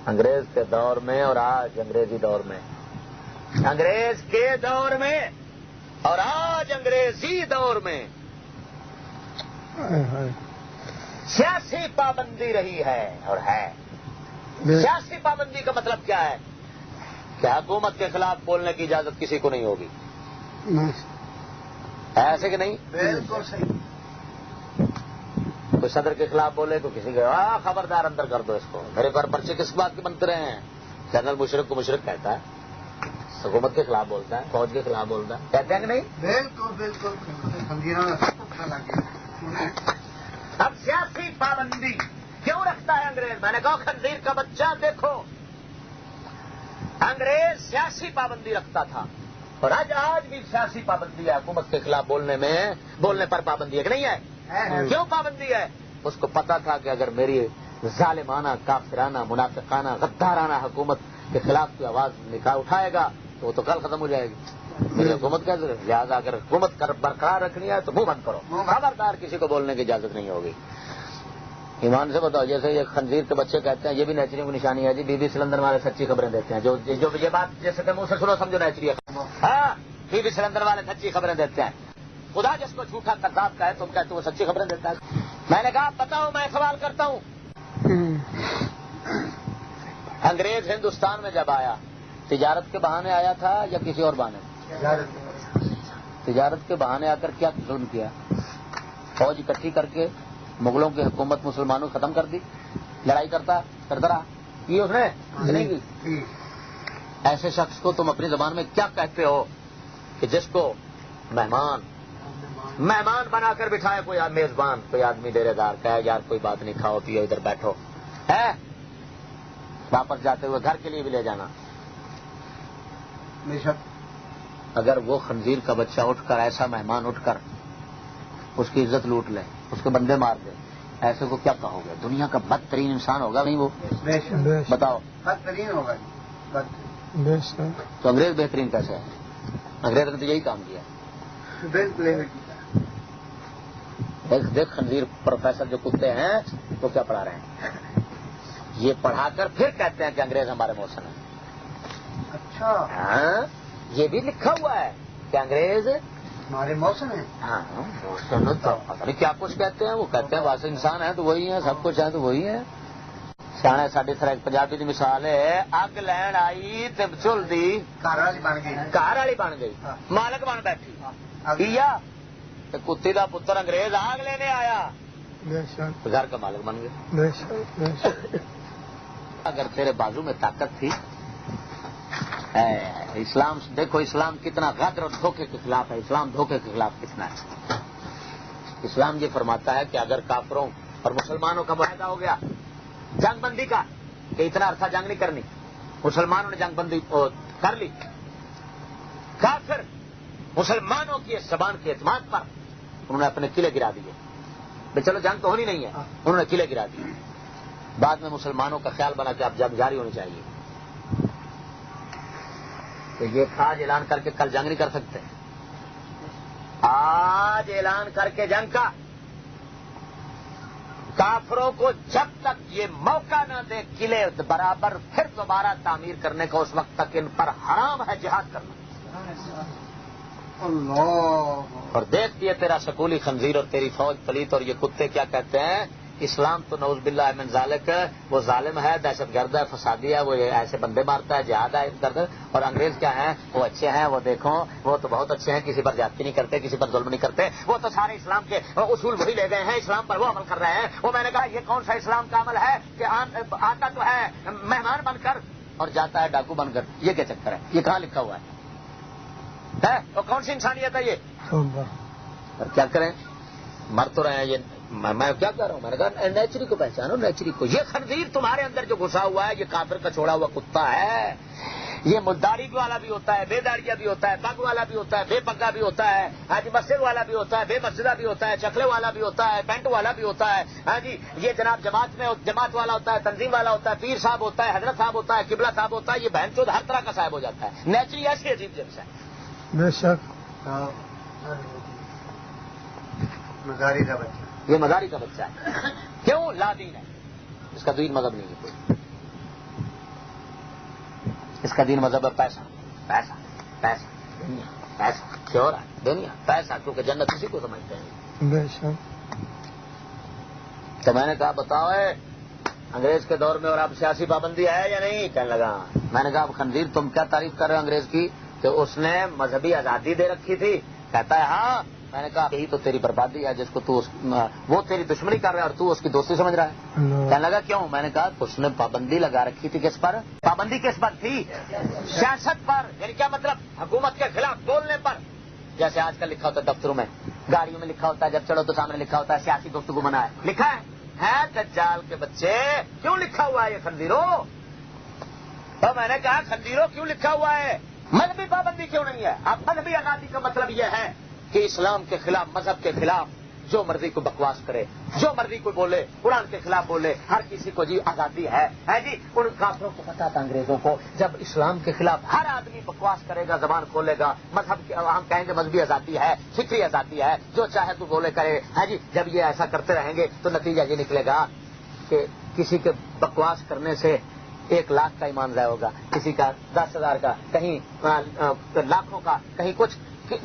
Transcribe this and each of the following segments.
انگریز کے دور میں اور آج انگریزی دور میں، انگریز کے دور میں اور آج انگریزی دور میں سیاسی پابندی رہی ہے اور ہے۔ سیاسی پابندی کا مطلب کیا ہے؟ کہ حکومت کے خلاف بولنے کی اجازت کسی کو نہیں ہوگی، ایسے کہ نہیں؟ بالکل صحیح۔ کوئی صدر کے خلاف بولے تو کسی کے خبردار اندر کر دو اس کو، میرے پر پرچے کس بات کے بنتے رہے ہیں؟ جنرل مشرق کو مشرق کہتا ہے، حکومت کے خلاف بولتا ہے، فوج کے خلاف بولتا ہے، کہتے ہیں کہ نہیں؟ بالکل بالکل۔ اب سیاسی پابندی کیوں رکھتا ہے انگریز؟ میں نے کہا خنزیر کا بچہ دیکھو، انگریز سیاسی پابندی رکھتا تھا اور آج بھی سیاسی پابندی ہے، حکومت کے خلاف بولنے پر پابندی ہے کہ نہیں ہے؟ کیوں پابندی ہے؟ اس کو پتا تھا کہ اگر میری ظالمانہ، کافرانہ، منافقانہ، غدارانہ حکومت کے خلاف کوئی آواز اٹھائے گا تو وہ تو کل ختم ہو جائے گی میری حکومت کا، لہٰذا اگر حکومت برقرار رکھنی ہے تو منہ بند کرو، خبردار کسی کو بولنے کی اجازت نہیں ہوگی۔ ایمان سے بتاؤ، جیسے یہ خنزیر کے بچے کہتے ہیں، یہ بھی نیچری کی نشانی ہے جی، بی بی سلندر والے سچی خبریں دیتے ہیں، جو یہ بات جیسے کہ منہ سے سنو سمجھو نیچری ہے، ہاں بی بی سلندر والے سچی خبریں دیتے ہیں۔ خدا جس کو جھوٹا کذاب کا ہے تم کہتے وہ سچی خبریں دیتا ہے۔ میں نے کہا بتاؤ، میں سوال کرتا ہوں، انگریز ہندوستان میں جب آیا تجارت کے بہانے آیا تھا یا کسی اور بہانے؟ تجارت کے بہانے آ کر کیا ظلم کیا؟ فوج اکٹھی کر کے مغلوں کی حکومت مسلمانوں ختم کر دی، لڑائی کرتا رہا، کی اس نے نہیں کی؟ ایسے شخص کو تم اپنی زبان میں کیا کہتے ہو کہ جس کو مہمان بنا کر بٹھائے کوئی میزبان، کوئی آدمی ڈیرے دار کہے یار کوئی بات نہیں، کھاؤ پیو ادھر بیٹھو، ہے واپس جاتے ہوئے گھر کے لیے بھی لے جانا۔ اگر وہ خنزیر کا بچہ اٹھ کر، ایسا مہمان اٹھ کر اس کی عزت لوٹ لے، اس کے بندے مار دے، ایسے کو کیا کہو گے؟ دنیا کا بدترین انسان ہوگا نہیں وہ؟ بتاؤ، بدترین ہوگا۔ تو انگریز بہترین کیسے ہے؟ انگریز نے تو یہی کام کیا۔ دیکھ خنزیر پروفیسر جو کتے ہیں وہ کیا پڑھا رہے ہیں؟ یہ پڑھا کر پھر کہتے ہیں کہ انگریز ہمارے موسم ہے۔ اچھا، ہاں یہ بھی لکھا ہوا ہے کہ انگریز ہمارے موسم ہے۔ ہاں موسم تو پتہ نہیں کیا کچھ کہتے ہیں، وہ کہتے ہیں واسطے انسان ہے تو وہی ہے، سب کچھ ہے تو وہی ہے۔ سیانے ساڈے طرح ایک پنجابی کی مثال ہے، اگ لین آئی تے چل دی گھر والی بن گئی، گھر والی بن گئی، مالک بن بیٹھی، کتی دا پتر انگریز آگ لینے آیا، گھر کا مالک بن گیا۔ اگر تیرے بازو میں طاقت تھی، اسلام دیکھو، اسلام کتنا غدر اور دھوکے کے خلاف ہے، اسلام دھوکے کے خلاف کتنا ہے۔ اسلام یہ فرماتا ہے کہ اگر کافروں اور مسلمانوں کا معاہدہ ہو گیا جنگ بندی کا کہ اتنا عرصہ جنگ نہیں کرنی، مسلمانوں نے جنگ بندی کر لی، کافر مسلمانوں کی اس زبان کے اعتماد پر انہوں نے اپنے قلعے گرا دیے، بھائی چلو جنگ تو ہونی نہیں ہے، انہوں نے قلعے گرا دیے۔ بعد میں مسلمانوں کا خیال بنا کہ اب جنگ جاری ہونی چاہیے، تو یہ آج اعلان کر کے کل جنگ نہیں کر سکتے، آج اعلان کر کے جنگ کا کافروں کو جب تک یہ موقع نہ دے قلعے برابر پھر دوبارہ تعمیر کرنے کا، اس وقت تک ان پر حرام ہے جہاد کرنا۔ اللہ، اور دیکھ یہ تیرا سکولی خنزیر اور تیری فوج پلیت اور یہ کتے کیا کہتے ہیں؟ اسلام تو نعوذ باللہ من ذالک وہ ظالم ہے، دہشت گرد ہے، فسادی ہے، وہ ایسے بندے مارتا ہے، جہاد ہے کرد، اور انگریز کیا ہیں؟ وہ اچھے ہیں، وہ دیکھو وہ تو بہت اچھے ہیں، کسی پر زیادتی نہیں کرتے، کسی پر ظلم نہیں کرتے، وہ تو سارے اسلام کے اصول وہی لے گئے ہیں، اسلام پر وہ عمل کر رہے ہیں۔ وہ میں نے کہا یہ کون سا اسلام کا عمل ہے کہ آتا تو ہے مہمان بن کر اور جاتا ہے ڈاکو بن کر؟ یہ کیا چکر ہے؟ یہ کہاں لکھا ہوا ہے؟ تو کون سی انسانیت ہے یہ؟ اور کیا کریں، مر تو رہے ہیں یہ۔ میں کیا کہہ رہا ہوں، میں نے کہا نیچری کو پہچانو، نیچری کو۔ یہ خنزیر تمہارے اندر جو گھسا ہوا ہے یہ کافر کا چھوڑا ہوا کتا ہے، یہ داڑھی والا بھی ہوتا ہے، بے داڑھیا بھی ہوتا ہے، پگ والا بھی ہوتا ہے، بے پگا بھی ہوتا ہے، ہاں جی مسجد والا بھی ہوتا ہے، بے مسجدہ بھی ہوتا ہے، چکلے والا بھی ہوتا ہے، پینٹ والا بھی ہوتا ہے، ہاں جی یہ جناب جماعت والا ہوتا ہے، تنظیم والا ہوتا ہے، پیر صاحب ہوتا ہے، حضرت صاحب ہوتا ہے، قبلہ صاحب ہوتا ہے، یہ بہن چود ہر طرح کا صاحب ہو جاتا ہے۔ نیچری ایسی عجیب جنس ہے، بے شک مزاری کا بچہ، یہ مزاری کا بچہ ہے۔ کیوں؟ لا دین ہے، اس کا دین مذہب نہیں ہے کوئی۔ اس کا دین مذہب ہے پیسہ پیسہ پیسہ دنیا پیسہ شہرت دنیا پیسہ، کیونکہ جنت اسی کو سمجھتے ہیں. تو میں نے کہا بتاؤ انگریز کے دور میں اور اب سیاسی پابندی ہے یا نہیں؟ کہنے لگا. میں نے کہا اب خنزیر تم کیا تعریف کر رہے ہو انگریز کی کہ اس نے مذہبی آزادی دے رکھی تھی؟ کہتا ہے ہاں. میں نے کہا یہی تو تیری بربادی ہے جس کو وہ تیری دشمنی کر رہا ہے اور تو اس کی دوستی سمجھ رہا ہے. کہنے لگا کیوں؟ میں نے کہا اس نے پابندی لگا رکھی تھی. کس پر پابندی؟ کس پر تھی؟ سیاست پر. یعنی کیا مطلب؟ حکومت کے خلاف بولنے پر. جیسے آج کل لکھا ہوتا ہے دفتروں میں، گاڑیوں میں لکھا ہوتا ہے، جب چڑھو تو سامنے لکھا ہوتا ہے سیاسی گفتگو منع ہے. لکھا ہے دجال کے بچے کیوں لکھا ہوا ہے یہ خنزیروں؟ تو میں نے کہا خنزیروں کیوں لکھا ہوا ہے؟ مذہبی پابندی کیوں نہیں ہے؟ اب مذہبی آزادی کا مطلب یہ ہے کہ اسلام کے خلاف، مذہب کے خلاف جو مرضی کو بکواس کرے، جو مرضی کو بولے، قرآن کے خلاف بولے، ہر کسی کو جی آزادی ہے جی. ان کافروں کو پتا تھا انگریزوں کو جب اسلام کے خلاف ہر آدمی بکواس کرے گا، زبان کھولے گا، مذہب ہم کہیں گے مذہبی آزادی ہے، فکری آزادی ہے، جو چاہے تو بولے کرے جی. جب یہ ایسا کرتے رہیں گے تو نتیجہ یہ نکلے گا کہ کسی کے بکواس کرنے سے 1,00,000 کا ایمان ضائع ہوگا، کسی کا 10,000 کا، کہیں لاکھوں کا، کہیں کچھ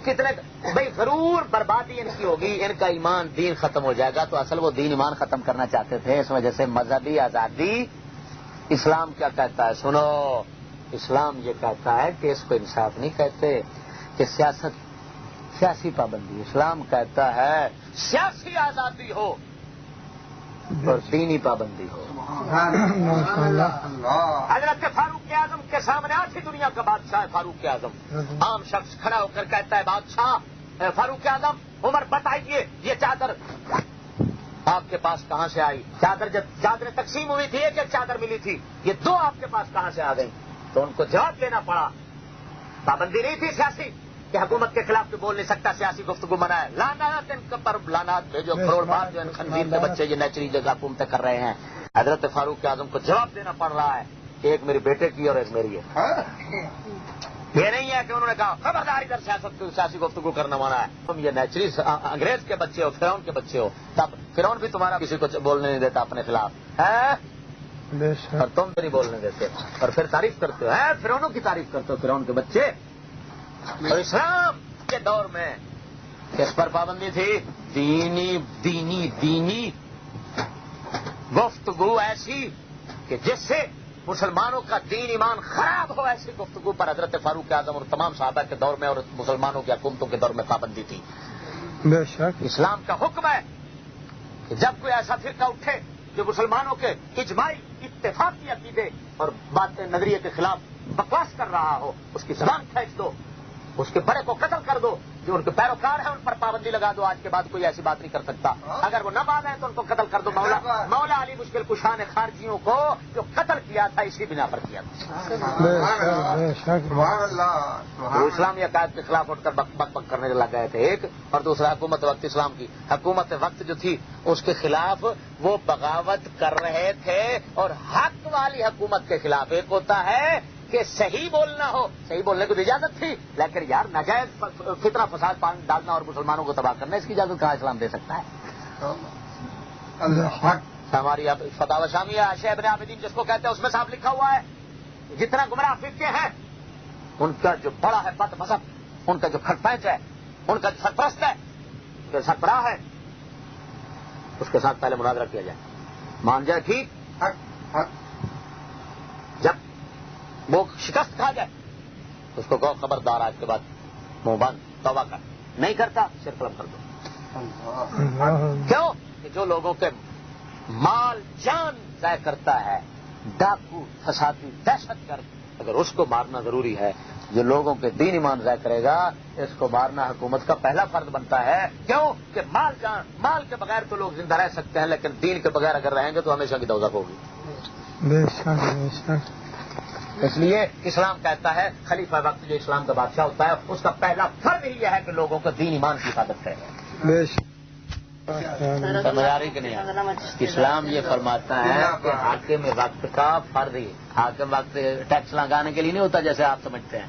کتنے. بھائی ضرور بربادی ان کی ہوگی، ان کا ایمان دین ختم ہو جائے گا. تو اصل وہ دین ایمان ختم کرنا چاہتے تھے. اس وجہ سے مذہبی آزادی. اسلام کیا کہتا ہے سنو؟ اسلام یہ کہتا ہے کہ اس کو انصاف نہیں کہتے کہ سیاسی پابندی. اسلام کہتا ہے سیاسی آزادی ہو اور دینی پابندی ہو. حضرت فاروق اعظم کے سامنے آتی دنیا کا بادشاہ فاروق اعظم. عام شخص کھڑا ہو کر کہتا ہے بادشاہ فاروق اعظم عمر بتائیے یہ چادر آپ کے پاس کہاں سے آئی؟ چادر جب چادریں تقسیم ہوئی تھی ایک چادر ملی تھی، یہ 2 آپ کے پاس کہاں سے آ گئی؟ تو ان کو جواب دینا پڑا. پابندی نہیں تھی سیاسی کہ حکومت کے خلاف تو بول نہیں سکتا، سیاسی گفتگو منع ہے. لعنات ان پر لعنات بھیجو، کروڑ بار جو ان خنزیر کے بچے یہ نیچری جگہ حکومتیں کر رہے ہیں. حضرت فاروق اعظم کو جواب دینا پڑ رہا ہے کہ ایک میرے بیٹے کی اور ایک میری ہے. یہ نہیں ہے کہ انہوں نے کہا خبردار ادھر سیاسی گفتگو کرنا منع ہے. تم یہ نیچری انگریز کے بچے ہو، فرعون کے بچے ہو، تب فرعون بھی تمہارا کسی کو بولنے نہیں دیتا اپنے خلاف اور تم بھی نہیں بولنے دیتے اور پھر تعریف کرتے ہو. فرعونوں کی تعریف کرتے ہو، فرعون کے بچے. اور اسلام کے دور میں کس پر پابندی تھی؟ دینی گفتگو ایسی کہ جس سے مسلمانوں کا دین ایمان خراب ہو. ایسی گفتگو پر حضرت فاروق اعظم اور تمام صحابہ کے دور میں اور مسلمانوں کی حکومتوں کے دور میں پابندی تھی. بے شک اسلام کا حکم ہے کہ جب کوئی ایسا فرقہ اٹھے جو مسلمانوں کے اجماعی اتفاقی عقیدے اور باتیں نظریے کے خلاف بکواس کر رہا ہو، اس کی زبان کھینچ دو، اس کے بڑے کو قتل کر دو. جو ان کے پیروکار ہیں ان پر پابندی لگا دو. آج کے بعد کوئی ایسی بات نہیں کر سکتا. اگر وہ نہ مان ہے تو ان کو قتل کر دو. مولا علی مشکل کشا نے خارجیوں کو جو قتل کیا تھا اسی بنا پر کیا تھا. وہ اسلامی عقائد کے خلاف اٹھ کر بک بک کرنے لگ گئے تھے ایک، اور دوسرا حکومت وقت اسلام کی حکومت وقت جو تھی اس کے خلاف وہ بغاوت کر رہے تھے. اور حق والی حکومت کے خلاف ایک ہوتا ہے کہ صحیح بولنا ہو، صحیح بولنے کی اجازت تھی، لیکن یار ناجائز فتنہ فساد ڈالنا اور مسلمانوں کو تباہ کرنا اس کی اجازت کہاں اسلام دے سکتا ہے؟ ہماری فتاوی شامیہ شیخ ابن عابدین جس کو کہتے ہیں اس میں صاحب لکھا ہوا ہے جتنا گمراہ فرقے ہیں ان کا جو بڑا ہے بد مذہب، ان کا جو کھٹ پینچ ہے، ان کا جو سرپرست ہے، جو سربراہ ہے، اس کے ساتھ پہلے مناظرہ کیا جائے، مان جائے ٹھیک، جب وہ شکست کھا جائے اس کو کہو خبردار آج کے بعد منہ بند توبہ کر. نہیں کرتا صرف قلم کر دو. کیوں کہ جو لوگوں کے مال جان ضائع کرتا ہے، ڈاکو فسادی دہشت گرد، اگر اس کو مارنا ضروری ہے، جو لوگوں کے دین ایمان ضائع کرے گا اس کو مارنا حکومت کا پہلا فرض بنتا ہے. کیوں کہ مال کے بغیر تو لوگ زندہ رہ سکتے ہیں لیکن دین کے بغیر اگر رہیں گے تو ہمیشہ کی دوزخ ہوگی. اس لیے اسلام کہتا ہے خلیفہ وقت جو اسلام کا بادشاہ ہوتا ہے اس کا پہلا فرض ہی یہ ہے کہ لوگوں کو دین ایمان کی حفاظت کرے. سمجھاری کہ نہیں؟ اسلام یہ فرماتا ہے کہ حاکم وقت کا فرض ہی، حاکم وقت ٹیکس لگانے کے لیے نہیں ہوتا جیسے آپ سمجھتے ہیں.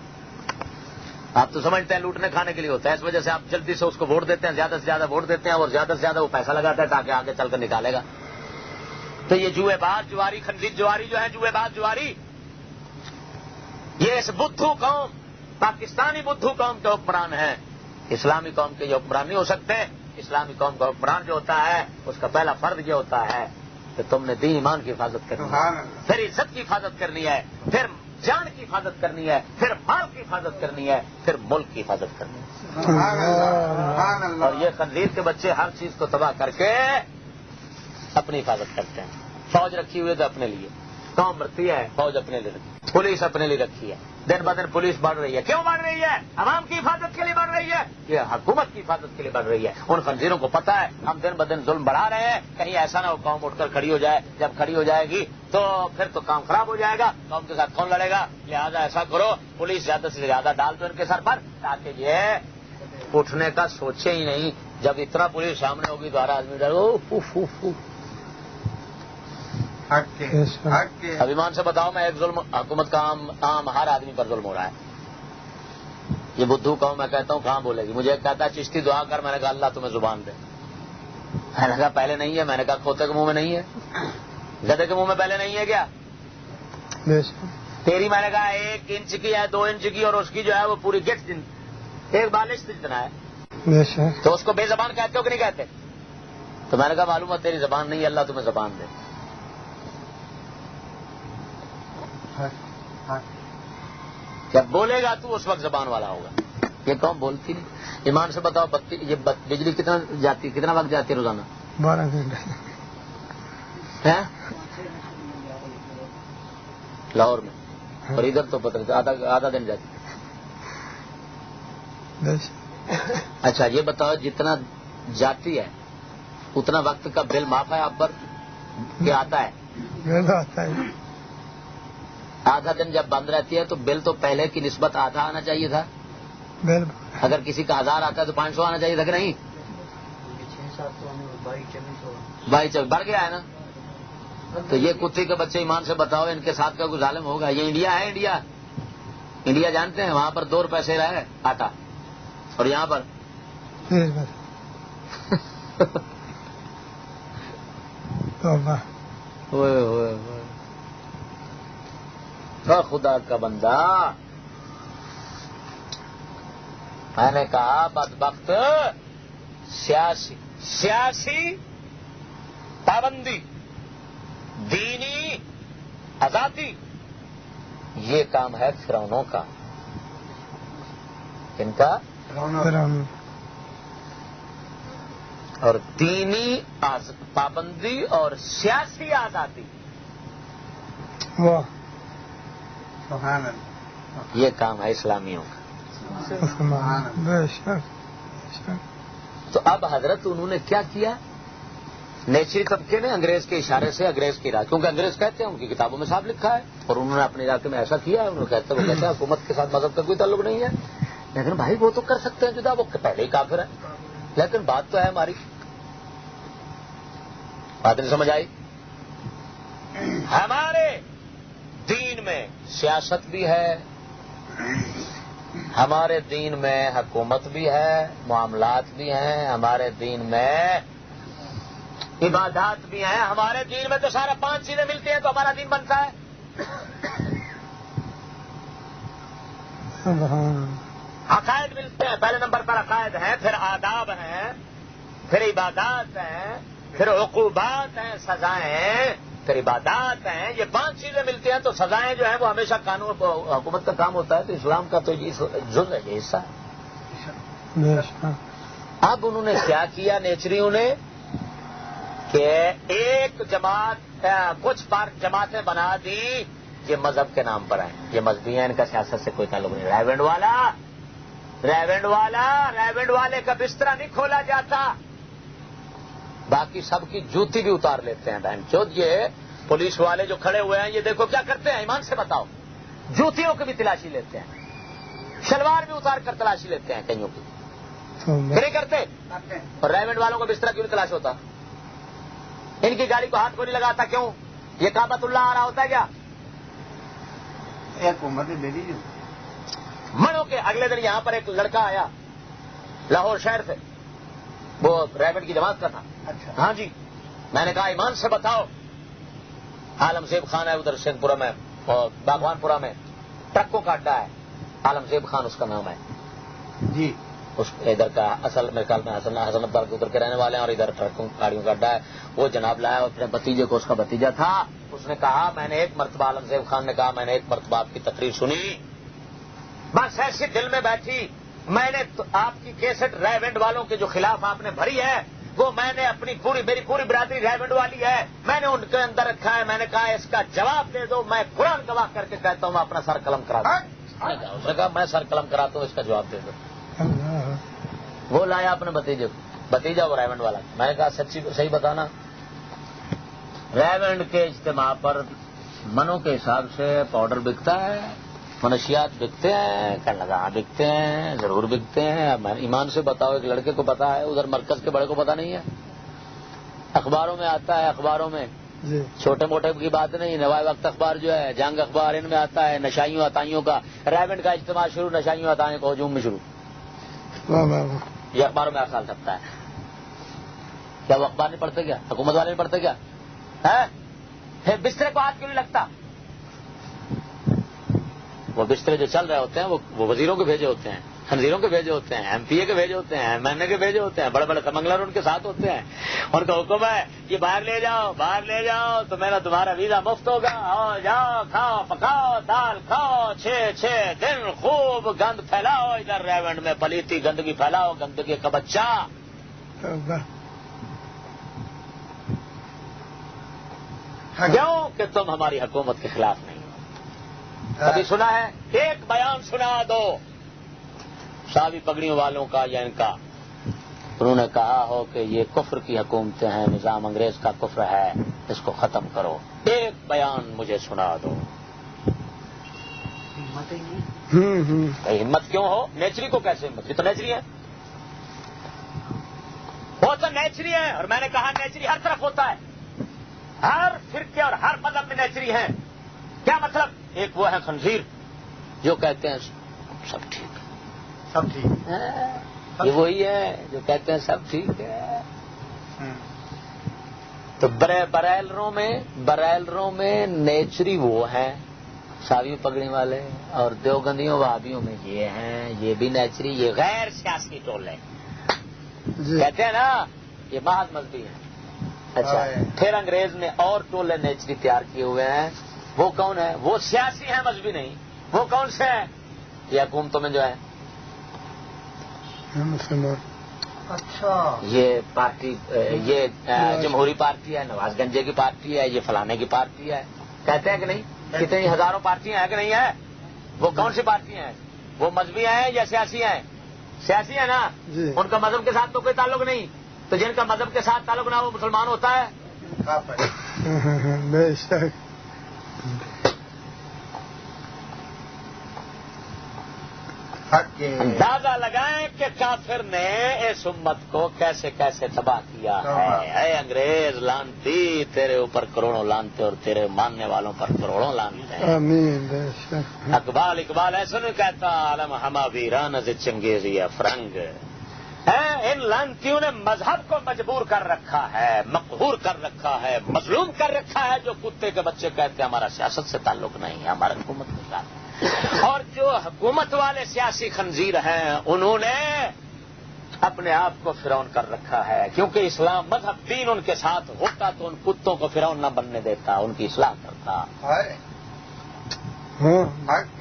آپ تو سمجھتے ہیں لوٹنے کھانے کے لیے ہوتا ہے. اس وجہ سے آپ جلدی سے اس کو ووٹ دیتے ہیں، زیادہ سے زیادہ ووٹ دیتے ہیں اور زیادہ سے زیادہ وہ پیسہ لگاتا ہے تاکہ آگے چل کر نکالے گا. تو یہ جوئے باز جواری خنزیر جواری جو ہے جوئے باز جواری یہ اس بدھو قوم، پاکستانی بدھو قوم کے حکمران ہیں، اسلامی قوم کے جو حکمران نہیں ہو سکتے۔ اسلامی قوم کا حکمران جو ہوتا ہے اس کا پہلا فرض یہ ہوتا ہے کہ تم نے دین ایمان کی حفاظت کرنی ہے، پھر عزت کی حفاظت کرنی ہے، پھر جان کی حفاظت کرنی ہے، پھر مال کی حفاظت کرنی ہے، پھر ملک کی حفاظت کرنی ہے۔ اور یہ خنزیر کے بچے ہر چیز کو تباہ کر کے اپنی حفاظت کرتے ہیں۔ فوج رکھی ہوئی تو اپنے لیے، قوم مرتی ہے فوج اپنے لیے رکھی، پولیس اپنے لیے رکھی ہے، دن بدن پولیس بڑھ رہی ہے۔ کیوں بڑھ رہی ہے؟ عوام کی حفاظت کے لیے بڑھ رہی ہے، یہ حکومت کی حفاظت کے لیے بڑھ رہی ہے۔ ان خنزیروں کو پتا ہے ہم دن بدن ظلم بڑھا رہے ہیں، کہیں ایسا نہ ہو قوم اٹھ کر کھڑی ہو جائے، جب کھڑی ہو جائے گی تو پھر تو کام خراب ہو جائے گا، قوم کے ساتھ کون لڑے گا؟ لہٰذا ایسا کرو پولیس زیادہ سے زیادہ ڈال دو ان کے سر پر، تاکہ یہ اٹھنے کا سوچے ہی نہیں۔ جب اتنا پولیس سامنے ہوگی تو ہر آدمی ڈرو۔ اب ایمان سے بتاؤ، میں ایک ظلم حکومت کا عام ہر آدمی پر ظلم ہو رہا ہے۔ یہ بدھو قوم میں کہتا ہوں کہاں بولے گی؟ مجھے ایک کہتا ہے چشتی دعا کر، میں نے کہا اللہ تمہیں زبان دے۔ میں نے کہا پہلے نہیں ہے، میں نے کہا کھوتے کے منہ میں نہیں ہے، گدے کے منہ میں پہلے نہیں ہے کیا؟ تیری میں نے کہا 1 انچ کی ہے، 2 انچ کی، اور اس کی جو ہے وہ پوری گٹ ایک بالش جتنا ہے، تو اس کو بے زبان کہتے ہو کہ نہیں کہتے؟ تو میں نے کہا معلوم ہے تیری زبان نہیں ہے، اللہ تمہیں زبان دے۔ جب بولے گا تو اس وقت زبان والا ہوگا۔ یہ قوم بولتی نہیں۔ ایمان سے بتاؤ یہ بجلی کتنا جاتی، کتنا وقت جاتی ہے روزانہ؟ 12 گھنٹے لاہور میں، اور ادھر تو پتہ نہیں آدھا دن جاتی۔ اچھا یہ بتاؤ جتنا جاتی ہے اتنا وقت کا بل معاف ہے آپ پر کیا آتا ہے؟ آدھا دن جب بند رہتی ہے تو بل تو پہلے کی نسبت آدھا آنا چاہیے تھا۔ اگر کسی کا 1000 آتا ہے تو 500 آنا چاہیے تھا کہ نہیں؟ 22 بڑھ گیا ہے نا۔ تو یہ کتے کے بچے ایمان سے بتاؤ ان کے ساتھ کا کوئی ظالم ہوگا؟ یہ انڈیا ہے، انڈیا جانتے ہیں، وہاں پر 2 روپے سے رہا ہے آٹا، اور یہاں پر خدا کا بندہ۔ میں نے کہا بدبخت سیاسی پابندی، دینی آزادی، یہ کام ہے فرعونوں کا۔ ان کا اور دینی پابندی اور سیاسی آزادی، یہ کام ہے اسلامیوں کا۔ تو اب حضرت انہوں نے کیا کیا؟ نیچری طبقے نے انگریز کے اشارے سے انگریز کی راہ، کیونکہ انگریز کہتے ہیں ان کی کتابوں میں صاف لکھا ہے، اور انہوں نے اپنے علاقے میں ایسا کیا ہے، وہ کہتے ہیں حکومت کے ساتھ مذہب کا کوئی تعلق نہیں ہے۔ لیکن بھائی وہ تو کر سکتے ہیں جدا، وہ پہلے ہی کافر ہے۔ لیکن بات تو ہے ہماری، بات نہیں سمجھ آئی؟ ہمارے دین میں سیاست بھی ہے، ہمارے دین میں حکومت بھی ہے، معاملات بھی ہیں، ہمارے دین میں عبادات بھی ہیں، ہمارے دین میں تو سارا 5 چیزیں ملتی ہیں تو ہمارا دین بنتا ہے۔ عقائد ملتے ہیں، پہلے نمبر پر عقائد ہیں، پھر آداب ہیں، پھر عبادات ہیں، پھر عقوبات ہیں، سزائیں، پھر عبادات ہیں۔ یہ 5 چیزیں ملتی ہیں تو سزائیں جو ہیں وہ ہمیشہ قانون حکومت کا کام ہوتا ہے۔ تو اسلام کا تو جز ہے، یہ حصہ ہے۔ اب انہوں نے کیا کیا نیچریوں نے کہ ایک جماعت، کچھ جماعتیں بنا دی، یہ مذہب کے نام پر ہیں، یہ مذہبی ہیں، ان کا سیاست سے کوئی تعلق نہیں۔ ریونڈ والے کا بستر نہیں کھولا جاتا، باقی سب کی جوتی بھی اتار لیتے ہیں بہن چود۔ یہ پولیس والے جو کھڑے ہوئے ہیں یہ دیکھو کیا کرتے ہیں، ایمان سے بتاؤ، جوتیوں کی بھی تلاشی لیتے ہیں، شلوار بھی اتار کر تلاشی لیتے ہیں کئیوں کی، نہیں کرتے؟ اور ریونڈ والوں کو بستر کیوں نہیں تلاش ہوتا؟ ان کی گاڑی کو ہاتھ کو نہیں لگاتا کیوں؟ یہ کعبۃ اللہ آ رہا ہوتا ہے کیا؟ منو کے اگلے دن یہاں پر ایک لڑکا آیا لاہور شہر سے، وہ ریونڈ کی جماعت کا تھا۔ ہاں جی، میں نے کہا ایمان سے بتاؤ، عالم زیب خان ہے ادھر سنگھ پورہ میں اور باغوان پورہ میں، ٹرکوں کا اڈا ہے، عالمزیب خان اس کا نام ہے جی، اس ادھر کا اصل میرے خیال میں حسن عبدال کے ادھر کے رہنے والے ہیں، اور ادھر ٹرکوں گاڑیوں کا اڈا ہے. وہ جناب لایا اپنے بھتیجے کو، اس کا بھتیجا تھا. اس نے کہا میں نے ایک مرتبہ، عالمزیب خان نے کہا میں نے ایک مرتبہ آپ کی تقریر سنی، بس ایسی دل میں بیٹھی، میں نے آپ کی کیسٹ ریونڈ والوں کے جو خلاف آپ نے بھری ہے وہ میں نے اپنی میری پوری برادری ریونڈ والی ہے، میں نے ان کے اندر رکھا ہے. میں نے کہا اس کا جواب دے دو، میں قرآن گواہ کر کے کہتا ہوں اپنا سر قلم کرا دوں. اس نے کہا میں سر قلم کراتا ہوں، اس کا جواب دے دو. وہ لایا اپنے بھتیجے کو، بھتیجا وہ ریونڈ والا. میں نے کہا سچی صحیح بتانا، ریونڈ کے اجتماع پر منوں کے حساب سے پاؤڈر بکتا ہے، منشیات بکتے ہیں؟ کہنے لگا ہاں بکتے ہیں، ضرور بکتے ہیں. ایمان سے بتاؤ، ایک لڑکے کو پتا ہے، ادھر مرکز کے بڑے کو پتا نہیں ہے؟ اخباروں میں آتا ہے، اخباروں میں چھوٹے موٹے کی بات نہیں. نوائے وقت اخبار جو ہے، جنگ اخبار، ان میں آتا ہے نشائیوں عطائیوں کا، ریونڈ کا اجتماع شروع، نشائیوں عطائیوں کا ہجوم میں شروع. یہ اخباروں میں ہر سال چھپتا ہے. کیا وہ اخبار نہیں پڑھتے کیا؟ حکومت والے نہیں پڑھتے کیا؟ پھر بسترے کو ہاتھ کیوں نہیں لگتا؟ وہ بسترے جو چل رہے ہوتے ہیں وہ وزیروں کے بھیجے ہوتے ہیں، خنزیروں کے بھیجے ہوتے ہیں، ایم پی اے کے بھیجے ہوتے ہیں، ایم این اے کے بھیجے ہوتے ہیں، بڑے بڑے سمنگلر ان کے ساتھ ہوتے ہیں. ان کا حکم ہے کہ باہر لے جاؤ، باہر لے جاؤ تو میرا تمہارا ویزا مفت ہوگا، اور جاؤ کھاؤ پکاؤ دال کھاؤ، 6 دن خوب گند پھیلاؤ، ادھر ریونڈ میں پلیتی گندگی پھیلاؤ، گندگی کا بچہ. کیوں کہ تم ہماری حکومت کے خلاف نہیں ہو. کبھی سنا ہے؟ ایک بیان سنا دو صحابی پگڑیوں والوں کا یا ان کا، انہوں نے کہا ہو کہ یہ کفر کی حکومتیں ہیں، نظام انگریز کا کفر ہے، اس کو ختم کرو. ایک بیان مجھے سنا دو. ہمت کیوں ہو؟ نیچری کو کیسے ہمت؟ یہ تو نیچری ہے، وہ تو نیچری ہے. اور میں نے کہا نیچری ہر طرف ہوتا ہے، ہر فرقے اور ہر مذہب میں نیچری ہیں. کیا مطلب؟ ایک وہ ہے خنزیر جو کہتے ہیں سب ٹھیک ہے، سب ٹھیک، یہ وہی ہے جو کہتے ہیں سب ٹھیک ہے. تو برائلروں میں نیچری وہ ہیں ساوی پگڑی والے، اور دیوبندیوں وہابیوں میں یہ ہیں، یہ بھی نیچری، یہ غیر سیاسی ٹولے کہتے ہیں نا، یہ محض مذہبی ہیں. اچھا، پھر انگریز نے اور ٹولے نیچری تیار کیے ہوئے ہیں. وہ کون ہے؟ وہ سیاسی ہیں، مذہبی نہیں. وہ کون سے ہیں؟ یہ حکومتوں میں جو ہے، اچھا، یہ پارٹی، یہ جمہوری پارٹی ہے، نواز گنجے کی پارٹی ہے، یہ فلانے کی پارٹی ہے. کہتے ہیں کہ نہیں؟ کتنی ہزاروں پارٹیاں ہیں کہ نہیں ہے؟ وہ کون سی پارٹیاں ہیں؟ وہ مذہبی ہیں یا سیاسی ہیں؟ سیاسی ہے نا. ان کا مذہب کے ساتھ تو کوئی تعلق نہیں. تو جن کا مذہب کے ساتھ تعلق نہ وہ مسلمان ہوتا ہے؟ اندازہ لگائیں کہ کافر نے اس امت کو کیسے کیسے تباہ کیا ہے. اے انگریز لانتی، تیرے اوپر کروڑوں لانتے اور تیرے ماننے والوں پر کروڑوں لانتے ہیں. اقبال ایسا نہیں کہتا عالم ہما ویران از چنگیزی فرنگ. ان لانتیوں نے مذہب کو مجبور کر رکھا ہے، مقہور کر رکھا ہے، مظلوم کر رکھا ہے. جو کتے کے بچے کہتے ہیں ہمارا سیاست سے تعلق نہیں ہے، ہمارا حکومت کے ساتھ. اور جو حکومت والے سیاسی خنزیر ہیں انہوں نے اپنے آپ کو فرعون کر رکھا ہے، کیونکہ اسلام مذہب دین ان کے ساتھ ہوتا تو ان کتوں کو فرعون نہ بننے دیتا، ان کی اصلاح کرتا،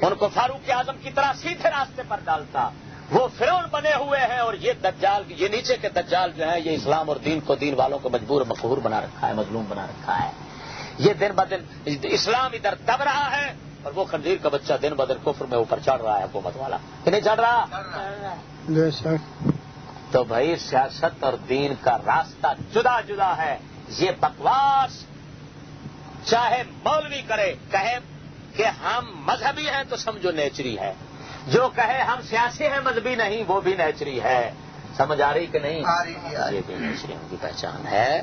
ان کو فاروق اعظم کی طرح سیدھے راستے پر ڈالتا. وہ فرعون بنے ہوئے ہیں. اور یہ دجال، یہ نیچے کے دجال جو ہیں، یہ اسلام اور دین کو، دین والوں کو مجبور مقہور بنا رکھا ہے، مظلوم بنا رکھا ہے. یہ دن بدن اسلام ادھر دب رہا ہے اور وہ خنزیر کا بچہ دن بدن کفر میں اوپر چڑھ رہا ہے، حکومت والا کہ نہیں چڑھ رہا؟ تو بھائی سیاست اور دین کا راستہ جدا جدا ہے. یہ بکواس چاہے مولوی کرے، کہے کہ ہم مذہبی ہیں تو سمجھو نیچری ہے، جو کہے ہم سیاسی ہیں مذہبی نہیں وہ بھی نیچری ہے. سمجھ آ رہی کہ نہیں؟ یہ بھی نیچریوں کی پہچان ہے.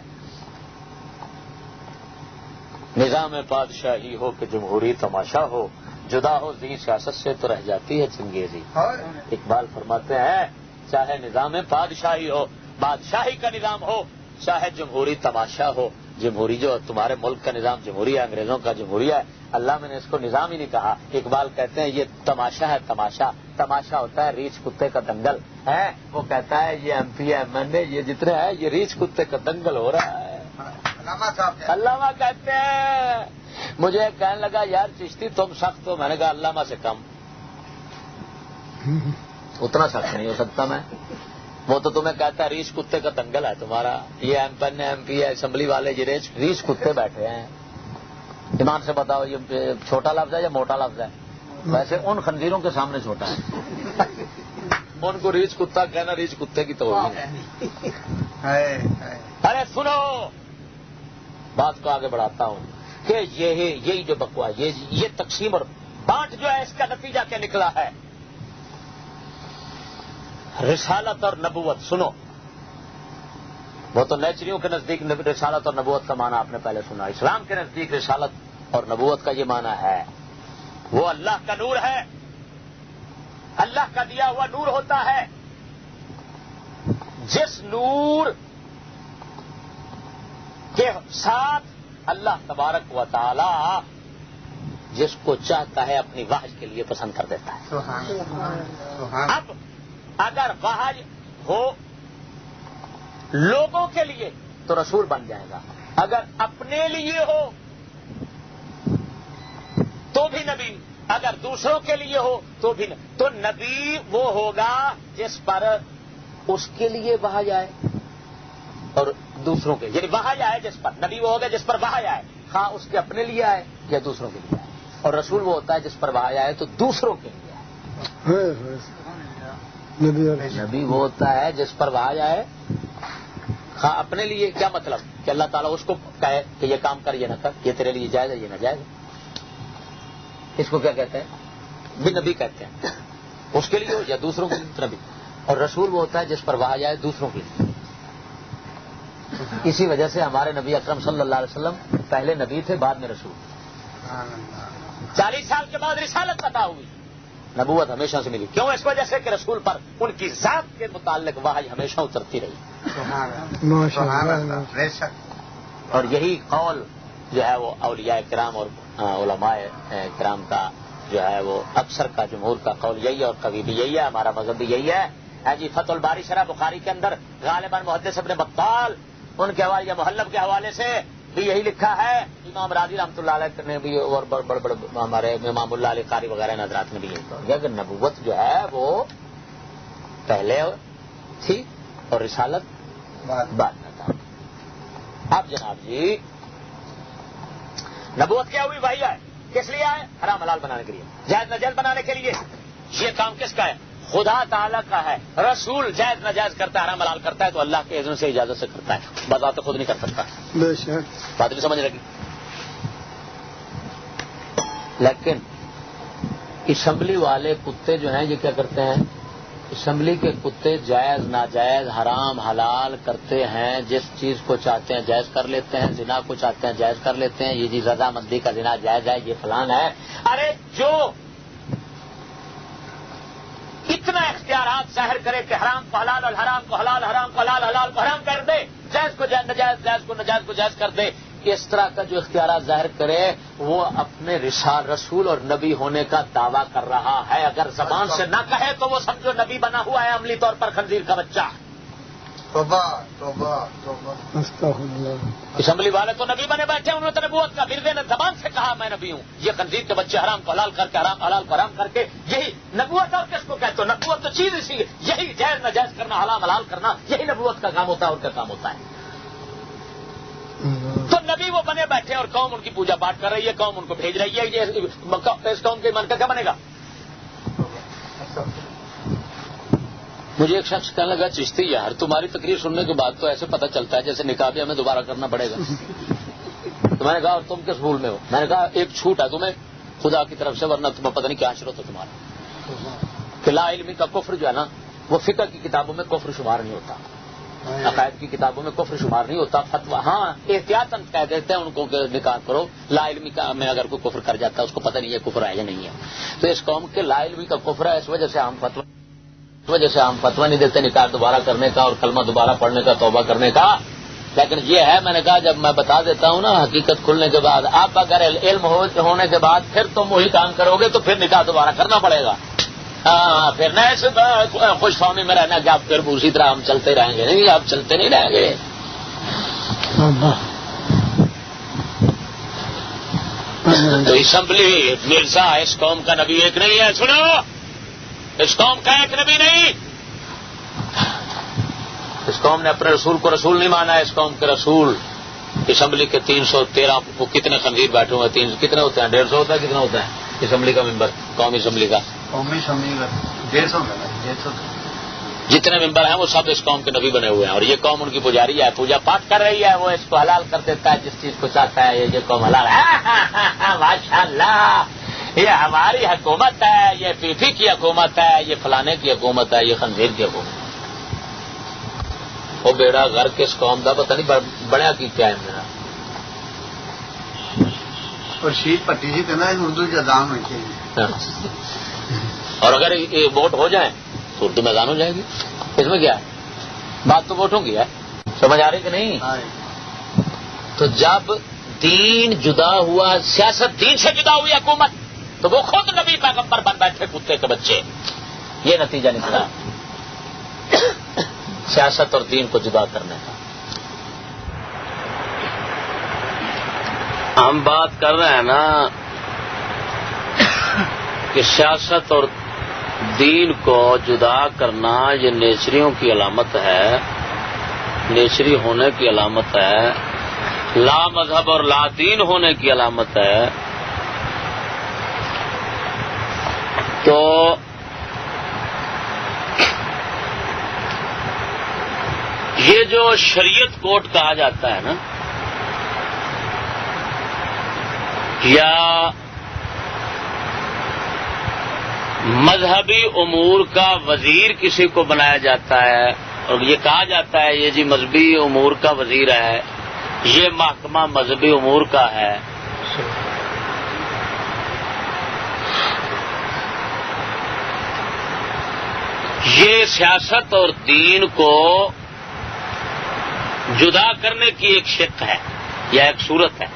نظام پادشاہی ہو کہ جمہوری تماشا ہو، جدا ہو ذی سیاست سے تو رہ جاتی ہے چنگیزی. اقبال فرماتے ہیں چاہے نظام پادشاہی ہو، بادشاہی کا نظام ہو، چاہے جمہوری تماشا ہو، جمہوری جو تمہارے ملک کا نظام جمہوری ہے، انگریزوں کا جمہوریہ ہے، اللہ میں نے اس کو نظام ہی نہیں کہا. اقبال کہتے ہیں یہ تماشا ہے، تماشا. تماشا ہوتا ہے ریچھ کتے کا دنگل ہے. وہ کہتا ہے یہ ایم پی ایم این اے یہ جتنے ہیں یہ ریچھ کتے کا دنگل ہو رہا ہے. علامہ کہتے ہیں مجھے کہنے لگا یار چشتی تم سخت ہو. میں نے کہا علامہ سے کم، اتنا سخت نہیں ہو سکتا میں. وہ تو تمہیں کہتا ہے ریچھ کتے کا دنگل ہے تمہارا. یہ ایم پی اسمبلی والے یہ ریچھ کتے بیٹھے ہیں. ایمان سے بتاؤ یہ چھوٹا لفظ ہے یا موٹا لفظ ہے؟ ویسے ان خنزیروں کے سامنے چھوٹا ہے. ان کو ریچھ کتا کہنا ریچھ کتے کی توہین ہے. ارے سنو بات کو آگے بڑھاتا ہوں کہ یہی جو بکواس یہ تقسیم اور بانٹ جو ہے اس کا نتیجہ کیا نکلا ہے؟ رسالت اور نبوت. سنو وہ تو نیچریوں کے نزدیک رسالت اور نبوت کا معنی آپ نے پہلے سنا. اسلام کے نزدیک رسالت اور نبوت کا یہ معنی ہے وہ اللہ کا نور ہے، اللہ کا دیا ہوا نور ہوتا ہے. جس نور کے ساتھ اللہ تبارک و تعالی جس کو چاہتا ہے اپنی وحی کے لیے پسند کر دیتا ہے. اب اگر وحی ہو لوگوں کے لیے تو رسول بن جائے گا، اگر اپنے لیے ہو تو بھی نبی، اگر دوسروں کے لیے ہو تو بھی نبی. تو نبی وہ ہوگا جس پر اس کے لیے وحی آئے اور دوسروں کے، یعنی وحی آئے جس پر. نبی وہ ہوگا جس پر وحی آئے، ہاں اس کے اپنے لیے آئے یا دوسروں کے لیے آئے. اور رسول وہ ہوتا ہے جس پر وحی آئے تو دوسروں کے لیے آئے. نبی وہ ہوتا ہے جس پر وحی آئے، ہاں اپنے لیے. کیا مطلب کہ اللہ تعالیٰ اس کو کہے کہ یہ کام کر یہ نہ کر، یہ تیرے لیے جائز ہے یہ نہ جائز ہے. اس کو کیا کہتے ہیں؟ بھی نبی کہتے ہیں. اس کے لیے ہو یا دوسروں کے لیے نبی. اور رسول وہ ہوتا ہے جس پر وحی آئے دوسروں کے لیے. اسی وجہ سے ہمارے نبی اکرم صلی اللہ علیہ وسلم پہلے نبی تھے بعد میں رسول. 40 سال کے بعد رسالت عطا ہوئی، نبوت ہمیشہ سے ملی. کیوں؟ اس وجہ سے کہ رسول پر ان کی ذات کے متعلق وحی ہمیشہ اترتی رہی. اور یہی قول جو ہے وہ اولیاء کرام اور علماء کرام کا جو ہے وہ اکثر کا جمہور کا قول یہی ہے، اور کبھی بھی یہی ہے. ہمارا مذہب بھی یہی ہے. جی فتح الباری شرح بخاری کے اندر غالباً محدث ابن بطال ان کے حوالے یا محلب کے حوالے سے بھی یہی لکھا ہے. امام راضی رحمۃ اللہ علیہ نے بھی اور بڑے ہمارے امام اللہ علیہ قاری وغیرہ حضرات نے بھی یہی کہا کہ نبوت جو ہے وہ پہلے تھی اور رسالت بعد میں تھا. اب جناب جی نبوت کیا ہوئی؟ وحی ہے. کس لیے آئے؟ حرام حلال بنانے کے لیے، جائز ناجائز بنانے کے لیے. یہ کام کس کا ہے؟ خدا تعالیٰ کا ہے. رسول جائز ناجائز کرتا ہے، حرام حلال کرتا ہے تو اللہ کے اذن سے اجازت سے کرتا ہے، بذات خود نہیں کر سکتا. بات نہیں سمجھ لگی؟ لیکن اسمبلی والے کتے جو ہیں یہ کیا کرتے ہیں؟ اسمبلی کے کتے جائز ناجائز حرام حلال کرتے ہیں. جس چیز کو چاہتے ہیں جائز کر لیتے ہیں، زنا کو چاہتے ہیں جائز کر لیتے ہیں. یہ جی رضامندی کا زنا جائز ہے، یہ فلان ہے. ارے جو اتنا اختیارات ظاہر کرے کہ حرام کو حلال اور حرام کو حلال، حرام کو حلال، حلال کو حرام کر دے، جائز کو ناجائز، جائز کو ناجائز کو جائز کر دے، اس طرح کا جو اختیارات ظاہر کرے وہ اپنے رسول اور نبی ہونے کا دعویٰ کر رہا ہے. اگر زبان سے نہ کہے تو وہ سمجھو نبی بنا ہوا ہے عملی طور پر خنزیر کا بچہ. توبہ توبہ توبہ. اسمبلی والے تو نبی بنے بیٹھے، انہوں نے نبوت کا مردے نے زبان سے کہا میں نبی ہوں. یہ خنزیر کے بچے حرام کو حلال کر کے، حرام حلال کو حرام کر کے، یہی نبوت. اور کس کو کہتے ہو؟ نبوت تو چیز اسی ہے، یہی جائز ناجائز کرنا، حرام حلال کرنا، یہی نبوت کا کام ہوتا ہے. اور کیا کام ہوتا ہے؟ تو نبی وہ بنے بیٹھے اور قوم ان کی پوجا پاٹ کر رہی ہے، قوم ان کو بھیج رہی ہے. اس قوم کے من کا کیا بنے گا؟ مجھے ایک شخص کہنے لگا چشتی یار تمہاری تقریر سننے کے بعد تو ایسے پتہ چلتا ہے جیسے نکاح بھی ہمیں دوبارہ کرنا پڑے گا. تو میں نے کہا اور تم کس بھول میں ہو؟ میں نے کہا ایک چھوٹ ہے تمہیں خدا کی طرف سے، ورنہ تمہیں پتہ نہیں کیا عشرت ہو تمہارا. کہ لا علمی کا کفر جو ہے نا وہ فقہ کی کتابوں میں کفر شمار نہیں ہوتا، عقائد کی کتابوں میں کفر شمار نہیں ہوتا. فتویٰ ہاں احتیاطاً کہہ دیتے ہیں ان کو کہ نکاح کرو. لا علمی کا میں اگر کوئی کفر کر جاتا ہے اس کو پتہ نہیں ہے کفر ہے یا نہیں ہے. تو اس قوم کے لا علمی کا کفر ہے، اس وجہ سے ہم فتویٰ نہیں دیتے نکاح دوبارہ کرنے کا اور کلمہ دوبارہ پڑھنے کا، توبہ کرنے کا. لیکن یہ ہے میں نے کہا جب میں بتا دیتا ہوں نا حقیقت کھلنے کے بعد، اب اگر علم ہونے کے بعد پھر تم وہی کام کرو گے تو پھر نکاح دوبارہ کرنا پڑے گا. ہاں پھر نہ ایسے خوش فہمی میں رہنا کہ آپ پھر اسی طرح ہم چلتے رہیں گے. نہیں، آپ چلتے نہیں رہیں گے. تو اسمبلی مرزا اس قوم کا نبی ایک نہیں ہے. سنو، اس قوم کا ایک نبی نہیں. اس قوم نے اپنے رسول کو رسول نہیں مانا. اس قوم کے رسول اسمبلی کے 313 وہ کتنے خنزیر بیٹھے ہوئے ہیں، کتنے ہوتے ہیں؟ 150 ہوتا ہے. کتنا ہوتا ہے اسمبلی کا ممبر؟ قومی اسمبلی کا 150 جتنے ممبر ہیں وہ سب اس قوم کے نبی بنے ہوئے ہیں. اور یہ قوم ان کی پجاری ہے، پوجا پاٹ کر رہی ہے. وہ اس کو حلال کر دیتا ہے جس چیز کو چاہتا ہے. یہ قوم حلال ہے. ماشاء اللہ، یہ ہماری حکومت ہے، یہ پی پی کی حکومت ہے، یہ فلانے کی حکومت ہے، یہ خنزیر کی حکومت. وہ بیڑا غرق اس قوم کا پتہ نہیں بڑا کی کیا ہے میرا. اور شیٹ پٹی سی کہنا اردو کی اذان ہوئی چاہیے. اور اگر یہ ووٹ ہو جائیں تو اردو میں اذان ہو جائے گی. اس میں کیا ہے؟ بات تو ووٹوں کی ہے. سمجھ آ رہی کہ نہیں؟ تو جب دین جدا ہوا، سیاست دین سے جدا ہوئی حکومت، تو وہ خود نبی پیغمبر بن بیٹھے کتے کے بچے. یہ نتیجہ نکلا سیاست اور دین کو جدا کرنے کا. ہم بات کر رہے ہیں نا کہ سیاست اور دین کو جدا کرنا یہ نیچریوں کی علامت ہے، نیچری ہونے کی علامت ہے، لا مذہب اور لا دین ہونے کی علامت ہے. تو یہ جو شریعت کوڈ کہا جاتا ہے نا، یا مذہبی امور کا وزیر کسی کو بنایا جاتا ہے اور یہ کہا جاتا ہے یہ جی مذہبی امور کا وزیر ہے، یہ محکمہ مذہبی امور کا ہے. یہ سیاست اور دین کو جدا کرنے کی ایک شق ہے یا ایک صورت ہے.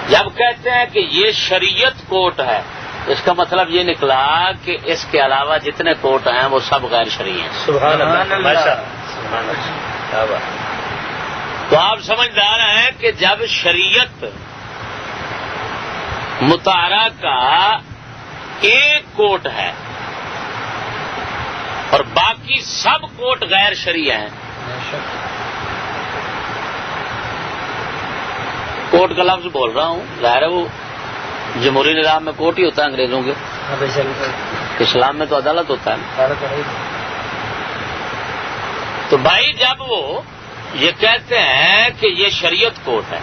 جب کہتے ہیں کہ یہ شریعت کوٹ ہے، اس کا مطلب یہ نکلا کہ اس کے علاوہ جتنے کوٹ ہیں وہ سب غیر شرعی ہیں. سبحان اللہ. تو آپ سمجھدار ہیں کہ جب شریعت مطالعہ کا ایک کوٹ ہے اور باقی سب کوٹ غیر شرعی ہیں. کوٹ کا لفظ بول رہا ہوں، ظاہر ہے وہ جمہوری نظام میں کوٹ ہی ہوتا ہے انگریزوں کے. اسلام میں تو عدالت ہوتا ہے. تو بھائی جب وہ یہ کہتے ہیں کہ یہ شریعت کوٹ ہے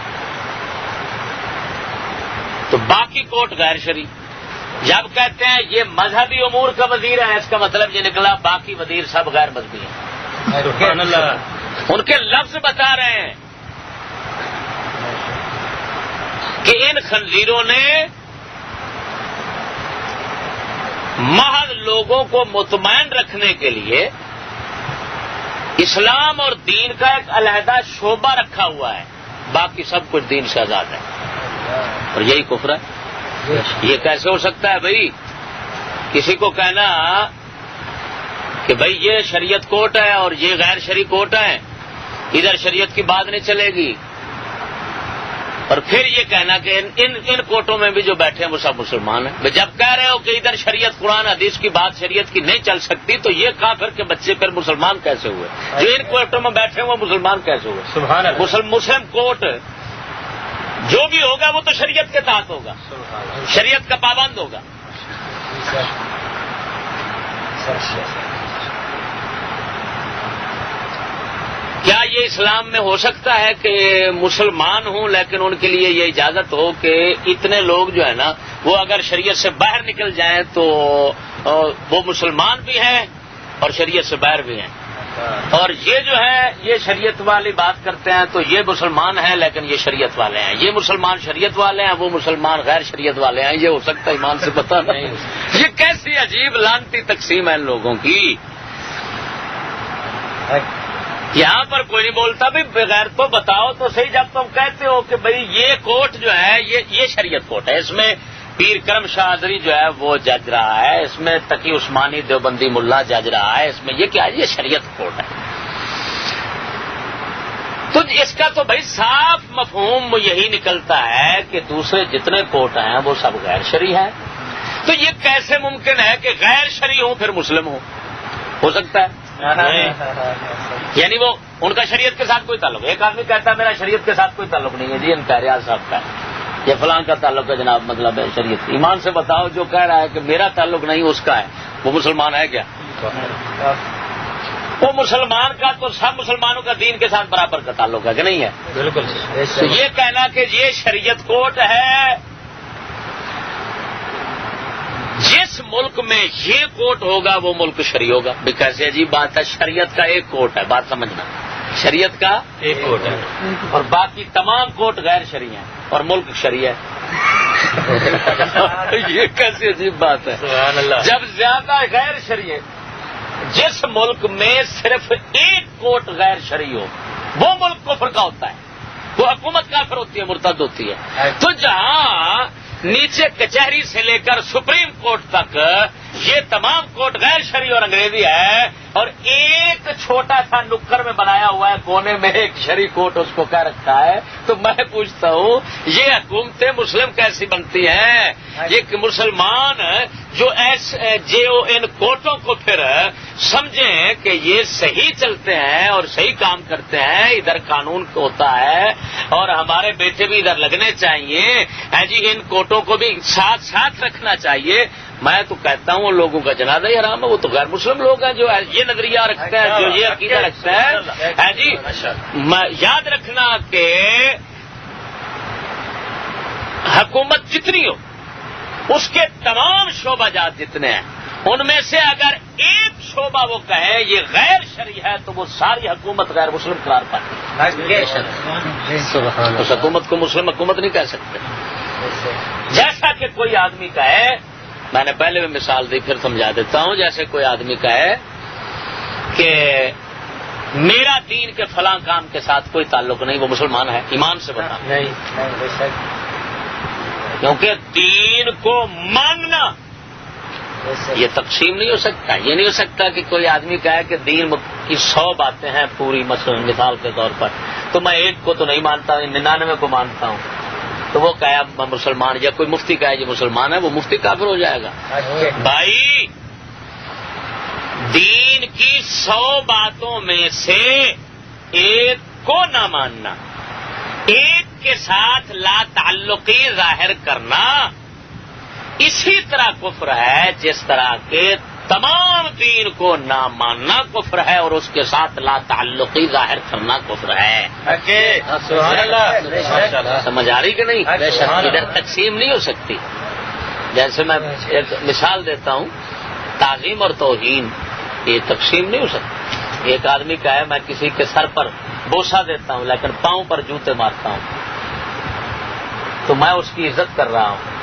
تو باقی کوٹ غیر شرعی. جب کہتے ہیں یہ مذہبی امور کا وزیر ہے، اس کا مطلب یہ نکلا باقی وزیر سب غیر مذہبی ہیں. ان کے لفظ بتا رہے ہیں کہ ان خنزیروں نے محض لوگوں کو مطمئن رکھنے کے لیے اسلام اور دین کا ایک علیحدہ شعبہ رکھا ہوا ہے، باقی سب کچھ دین سے آزاد ہے. اور یہی کفر ہے. یہ کیسے ہو سکتا ہے بھائی؟ کسی کو کہنا کہ بھائی یہ شریعت کوٹ ہے اور یہ غیر شرعی کوٹ ہے، ادھر شریعت کی بات نہیں چلے گی، اور پھر یہ کہنا کہ ان کوٹوں میں بھی جو بیٹھے ہیں وہ سب مسلمان ہیں. جب کہہ رہے ہو کہ ادھر شریعت قرآن حدیث کی بات شریعت کی نہیں چل سکتی، تو یہ کافر کے بچے پھر مسلمان کیسے ہوئے؟ جو ان کوٹوں میں بیٹھے ہیں وہ مسلمان کیسے ہوئے؟ سبحان اللہ. مسلم کوٹ جو بھی ہوگا وہ تو شریعت کے تحت ہوگا، شریعت کا پابند ہوگا. کیا یہ اسلام میں ہو سکتا ہے کہ مسلمان ہوں لیکن ان کے لیے یہ اجازت ہو کہ اتنے لوگ جو ہے نا وہ اگر شریعت سے باہر نکل جائیں تو وہ مسلمان بھی ہیں اور شریعت سے باہر بھی ہیں، اور یہ جو ہے یہ شریعت والی بات کرتے ہیں تو یہ مسلمان ہیں لیکن یہ شریعت والے ہیں، یہ مسلمان شریعت والے ہیں، وہ مسلمان غیر شریعت والے ہیں؟ یہ ہو سکتا ہے؟ ایمان سے پتہ نہیں. یہ کیسی عجیب لعنتی تقسیم ہے ان لوگوں کی. یہاں پر کوئی نہیں بولتا بھی بغیر تو بتاؤ تو صحیح. جب تم کہتے ہو کہ بھئی یہ کوٹ جو ہے یہ شریعت کوٹ ہے, اس میں پیر کرم شاہ ادری جو ہے وہ جج رہا ہے, اس میں تقی عثمانی دیوبندی ملا جج رہا ہے, اس میں یہ کیا ہے, یہ شریعت کوٹ ہے. تو اس کا تو بھائی صاف مفہوم یہی نکلتا ہے کہ دوسرے جتنے کوٹ ہیں وہ سب غیر شرعی ہیں. تو یہ کیسے ممکن ہے کہ غیر شرعی ہوں پھر مسلم ہوں؟ ہو سکتا ہے؟ یعنی وہ ان کا شریعت کے ساتھ کوئی تعلق. ایک آدمی کہتا ہے میرا شریعت کے ساتھ کوئی تعلق نہیں ہے جی, ان کا ریاض صاحب کا ہے, یہ فلاں کا تعلق ہے جناب, مطلب ہے شریعت. ایمان سے بتاؤ جو کہہ رہا ہے کہ میرا تعلق نہیں اس کا ہے, وہ مسلمان ہے کیا؟ وہ مسلمان کا تو سب مسلمانوں کا دین کے ساتھ برابر کا تعلق ہے کہ نہیں ہے؟ بالکل. تو یہ کہنا کہ یہ شریعت کوٹ ہے, جس ملک میں یہ کوٹ ہوگا وہ ملک شرعی ہوگا. بھی کیسے عجیب بات ہے, شریعت کا ایک کوٹ ہے, بات سمجھنا, شریعت کا ایک کوٹ ہے اور باقی تمام کوٹ غیر شرعی ہیں اور ملک شرعی ہے. یہ کیسی عجیب بات ہے. سبحان اللہ. جب زیادہ غیر شرعی ہے, جس ملک میں صرف ایک کوٹ غیر شرعی ہو وہ ملک کفر کا ہوتا ہے, وہ حکومت کافر ہوتی ہے, مرتد ہوتی ہے. تو جہاں نیچے کچہری سے لے کر سپریم کورٹ تک یہ تمام کوٹ غیر شرعی اور انگریزی ہے, اور ایک چھوٹا سا نکر میں بنایا ہوا ہے کونے میں ایک شرعی کوٹ اس کو کہہ رکھا ہے, تو میں پوچھتا ہوں یہ حکومتیں مسلم کیسی بنتی ہیں؟ یہ مسلمان جو ان کوٹوں کو پھر سمجھیں کہ یہ صحیح چلتے ہیں اور صحیح کام کرتے ہیں, ادھر قانون ہوتا ہے اور ہمارے بیٹے بھی ادھر لگنے چاہیے جی, ان کوٹوں کو بھی ساتھ ساتھ رکھنا چاہیے. میں تو کہتا ہوں لوگوں کا جنازہ ہی حرام ہے. وہ تو غیر مسلم لوگ ہیں جو یہ نظریہ رکھتے ہیں, جو یہ عقیدہ رکھتے ہیں جی. یاد رکھنا کہ حکومت جتنی ہو اس کے تمام شعبہ جات جتنے ہیں ان میں سے اگر ایک شعبہ وہ کہے یہ غیر شرعی ہے تو وہ ساری حکومت غیر مسلم قرار پاتی ہے. اس حکومت کو مسلم حکومت نہیں کہہ سکتے. جیسا کہ کوئی آدمی کہے, میں نے پہلے بھی مثال دی پھر سمجھا دیتا ہوں, جیسے کوئی آدمی کہے کہ میرا دین کے فلاں کام کے ساتھ کوئی تعلق نہیں, وہ مسلمان ہے؟ ایمان سے بتا. کیونکہ دین کو ماننا یہ تقسیم نہیں ہو سکتا. یہ نہیں ہو سکتا کہ کوئی آدمی کہے کہ دین کی 100 باتیں ہیں پوری, مثال کے طور پر, تو میں ایک کو تو نہیں مانتا, 99 کو مانتا ہوں. تو وہ کہا میں مسلمان, یا کوئی مفتی کہے جو مسلمان ہے, وہ مفتی کافر ہو جائے گا. بھائی دین کی 100 باتوں میں سے ایک کو نہ ماننا, ایک کے ساتھ لا تعلقی ظاہر کرنا, اسی طرح کفر ہے جس طرح کے تمام دین کو نہ ماننا کفر ہے اور اس کے ساتھ لا تعلقی ظاہر کرنا کفر ہے. سمجھ آ رہی کہ نہیں؟ ادھر تقسیم نہیں ہو سکتی. جیسے میں ایک مثال دیتا ہوں, تعظیم اور توہین یہ تقسیم نہیں ہو سکتی. ایک آدمی کا ہے میں کسی کے سر پر بوسہ دیتا ہوں لیکن پاؤں پر جوتے مارتا ہوں, تو میں اس کی عزت کر رہا ہوں,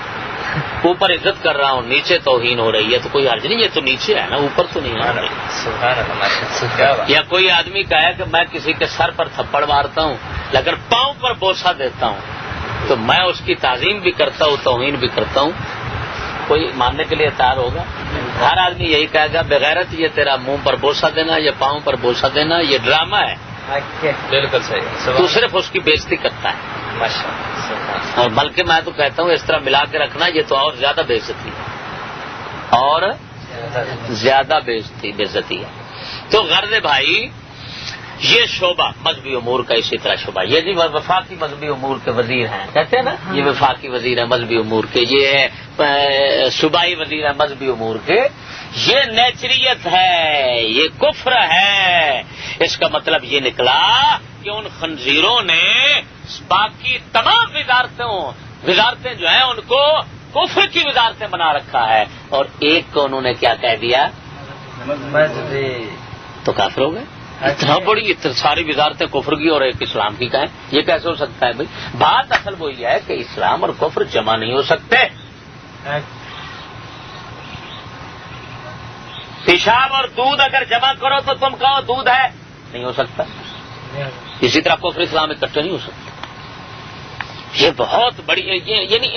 اوپر عزت کر رہا ہوں, نیچے توہین ہو رہی ہے, تو کوئی حرج نہیں, یہ تو نیچے ہے نا, اوپر تو نہیں ہے. یا کوئی آدمی کا ہے کہ میں کسی کے سر پر تھپڑ مارتا ہوں لیکن پاؤں پر بوسہ دیتا ہوں, تو میں اس کی تعظیم بھی کرتا ہوں, توہین بھی کرتا ہوں. کوئی ماننے کے لیے تیار ہوگا؟ ہر آدمی یہی کہے گا بغیرت یہ تیرا منہ پر بوسہ دینا یا پاؤں پر بوسہ دینا یہ ڈرامہ ہے. بالکل صحیح. تو صرف اس کی بےزتی کرتا ہے. اور بلکہ میں تو کہتا ہوں اس طرح ملا کے رکھنا, یہ تو اور زیادہ بےزتی ہے, اور زیادہ بےزتی ہے. تو غرض بھائی یہ شعبہ مذہبی امور کا اسی طرح شعبہ, یہ جی وفاقی مذہبی امور کے وزیر ہیں, کہتے ہیں نا یہ وفاقی وزیر ہیں مذہبی امور کے, یہ صوبائی وزیر ہیں مذہبی امور کے, یہ نیچریت ہے, یہ کفر ہے. اس کا مطلب یہ نکلا کہ ان خنزیروں نے باقی تمام وزارتیں جو ہیں ان کو کفر کی وزارتیں بنا رکھا ہے, اور ایک کو انہوں نے کیا کہہ دیا, تو کافر ہو گئے. اتنا بڑی ساری وزارتیں کفر کی اور ایک اسلام کی کہیں, یہ کیسے ہو سکتا ہے بھائی؟ بات اصل وہی ہے کہ اسلام اور کفر جمع نہیں ہو سکتے. پیشاب اور دودھ اگر جمع کرو تو تم کہو دودھ ہے, نہیں ہو سکتا. اسی طرح کفر اسلام اکٹھے نہیں ہو سکتے. یہ بہت بڑی یعنی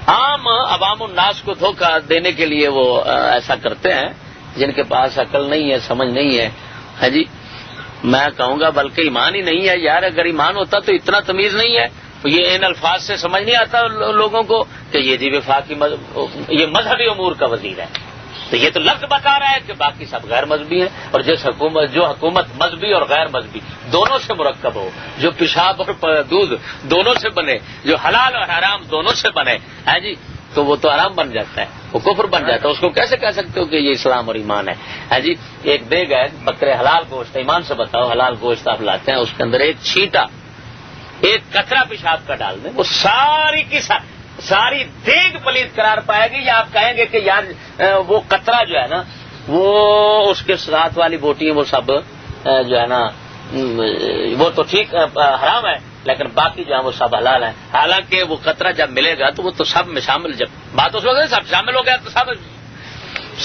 عام عوام الناس کو دھوکہ دینے کے لیے وہ ایسا کرتے ہیں جن کے پاس عقل نہیں ہے, سمجھ نہیں ہے. ہاں جی, میں کہوں گا بلکہ ایمان ہی نہیں ہے یار. اگر ایمان ہوتا تو اتنا تمیز نہیں ہے. یہ ان الفاظ سے سمجھ نہیں آتا لوگوں کو کہ یہ جی وفاقی یہ مذہبی امور کا وزیر ہے. تو یہ تو لفظ بتا رہا ہے کہ باقی سب غیر مذہبی ہیں. اور جو حکومت مذہبی اور غیر مذہبی دونوں سے مرکب ہو, جو پیشاب اور دودھ دونوں سے بنے, جو حلال اور حرام دونوں سے بنے, ہے جی, تو وہ تو حرام بن جاتا ہے, وہ کفر بن جاتا ہے. اس کو کیسے کہہ سکتے ہو کہ یہ اسلام اور ایمان ہے؟ ہے جی, ایک دیگ ہے بکرے حلال گوشت, ایمان سے بتاؤ حلال گوشت آپ لاتے ہیں, اس کے اندر ایک چھینٹا ایک قطرہ پیشاب کا ڈال دیں, وہ ساری کی ساری دیگ پلید قرار پائے گی. یا آپ کہیں گے کہ یار وہ قطرہ جو ہے نا وہ اس کے ساتھ والی بوٹی وہ سب جو ہے نا وہ تو ٹھیک حرام ہے, لیکن باقی جو ہے وہ سب حلال ہیں. حالانکہ وہ قطرہ جب ملے گا تو وہ تو سب میں شامل, جب بات اس وقت سب شامل ہو گیا تو سب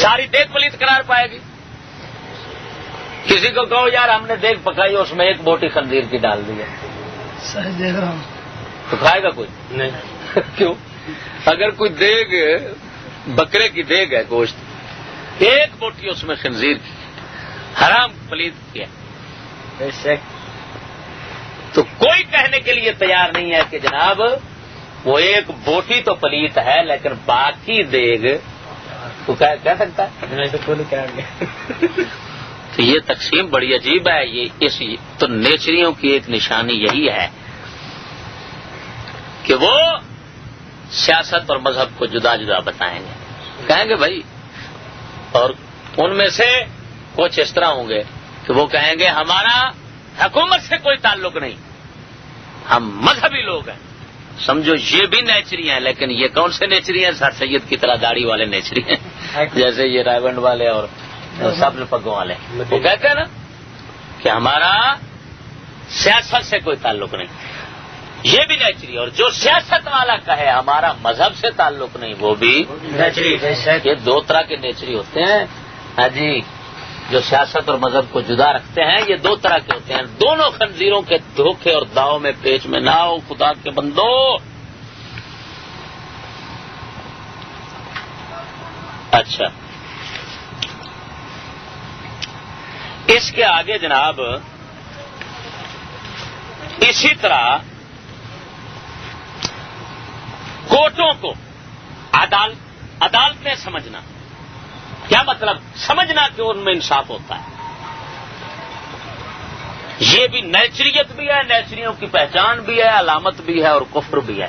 ساری دیگ پلید قرار پائے گی. کسی کو کہو یار ہم نے دیگ پکائی اس میں ایک بوٹی خنزیر کی ڈال دی ہے, تو کھائے گا کوئی نہیں. کیوں؟ اگر کوئی دیگ بکرے کی دیگ ہے گوشت, ایک بوٹی اس میں خنزیر کی حرام پلید کی ہے, تو کوئی کہنے کے لیے تیار نہیں ہے کہ جناب وہ ایک بوٹی تو پلیت ہے لیکن باقی دیگ تو کہہ سکتا ہے. تو یہ تقسیم بڑی عجیب ہے. یہ تو نیچریوں کی ایک نشانی یہی ہے کہ وہ سیاست اور مذہب کو جدا جدا بتائیں گے, کہیں گے بھائی, اور ان میں سے کچھ اس طرح ہوں گے کہ وہ کہیں گے ہمارا حکومت سے کوئی تعلق نہیں, ہم مذہبی لوگ ہیں. سمجھو یہ بھی نیچری ہیں, لیکن یہ کون سے نیچری ہیں؟ سر سید کی طرح داڑھی والے نیچری ہیں, جیسے یہ رائبنڈ والے اور سبز پگوں والے. وہ کہتے ہیں نا کہ ہمارا سیاست سے کوئی تعلق نہیں, یہ بھی نیچری. اور جو سیاست والا کہے ہمارا مذہب سے تعلق نہیں, وہ بھی نیچری. یہ دو طرح کے نیچری ہوتے ہیں. ہاں جی, جو سیاست اور مذہب کو جدا رکھتے ہیں یہ دو طرح کے ہوتے ہیں. دونوں خنزیروں کے دھوکے اور داؤ میں پیچ میں نہ ہو خدا کے بندو. اچھا, اس کے آگے جناب اسی طرح کوٹوں کو عدالتیں سمجھنا. کیا مطلب؟ سمجھنا کہ ان میں انصاف ہوتا ہے. یہ بھی نیچریت بھی ہے, نیچریوں کی پہچان بھی ہے, علامت بھی ہے اور کفر بھی ہے.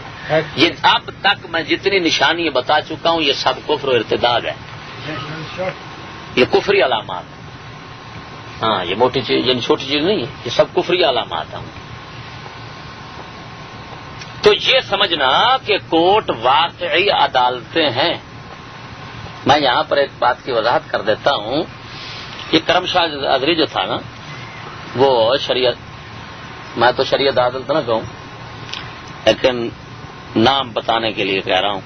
یہ اب تک میں جتنی نشانی بتا چکا ہوں یہ سب کفر و ارتداد ہے. یہ کفری علامات ہیں. ہاں, یہ موٹی چیز یعنی چھوٹی چیز نہیں ہے, یہ سب کفری علامات ہیں. تو یہ سمجھنا کہ کوٹ واقعی عدالتیں ہیں. میں یہاں پر ایک بات کی وضاحت کر دیتا ہوں. یہ کرم شاہ ازری جو تھا نا, وہ شریعت, میں تو شریعت عدالت نہ کہوں لیکن نام بتانے کے لیے کہہ رہا ہوں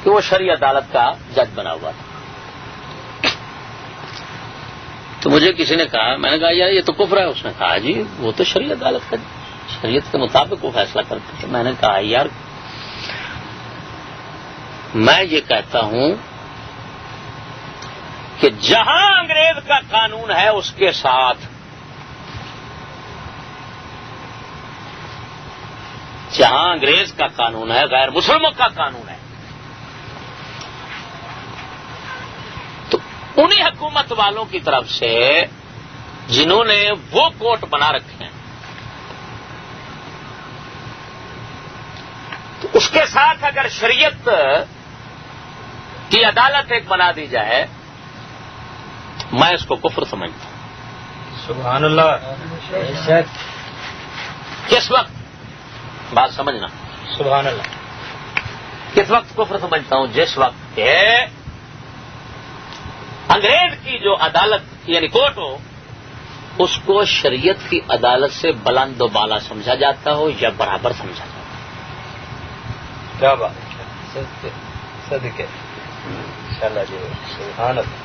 کہ وہ شریعت عدالت کا جج بنا ہوا تھا. تو مجھے کسی نے کہا, میں نے کہا یار یہ تو کفر ہے. اس نے کہا جی وہ تو شریعت عدالت کا شریعت کے مطابق وہ فیصلہ کرتے تھے. میں نے کہا یار میں یہ کہتا ہوں کہ جہاں انگریز کا قانون ہے اس کے ساتھ جہاں انگریز کا قانون ہے غیر مسلموں کا قانون ہے, تو انہی حکومت والوں کی طرف سے جنہوں نے وہ کوٹ بنا رکھے ہیں تو اس کے ساتھ اگر شریعت کی عدالت ایک بنا دی جائے میں اس کو کفر سمجھتا ہوں. سبحان اللہ. کس وقت بات سمجھنا, سبحان اللہ, کس وقت کفر سمجھتا ہوں؟ جس وقت کہ انگریز کی جو عدالت یعنی کورٹ ہو اس کو شریعت کی عدالت سے بلند و بالا سمجھا جاتا ہو یا برابر سمجھا جاتا ہو. کیا بات ہے, صدقے انشاءاللہ جی, سبحان اللہ.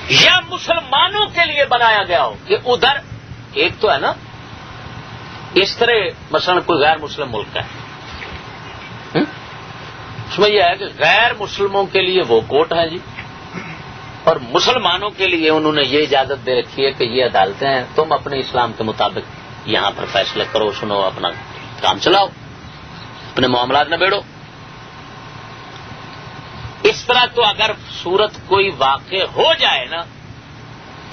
یا مسلمانوں کے لیے بنایا گیا ہو کہ ادھر ایک تو ہے نا اس طرح مثلا کوئی غیر مسلم ملک ہے، اس میں یہ ہے کہ غیر مسلموں کے لیے وہ کوٹ ہے جی، اور مسلمانوں کے لیے انہوں نے یہ اجازت دے رکھی ہے کہ یہ عدالتیں ہیں، تم اپنے اسلام کے مطابق یہاں پر فیصلے کرو، سنو، اپنا کام چلاؤ، اپنے معاملات میں بیڑو۔ اس طرح تو اگر صورت کوئی واقع ہو جائے نا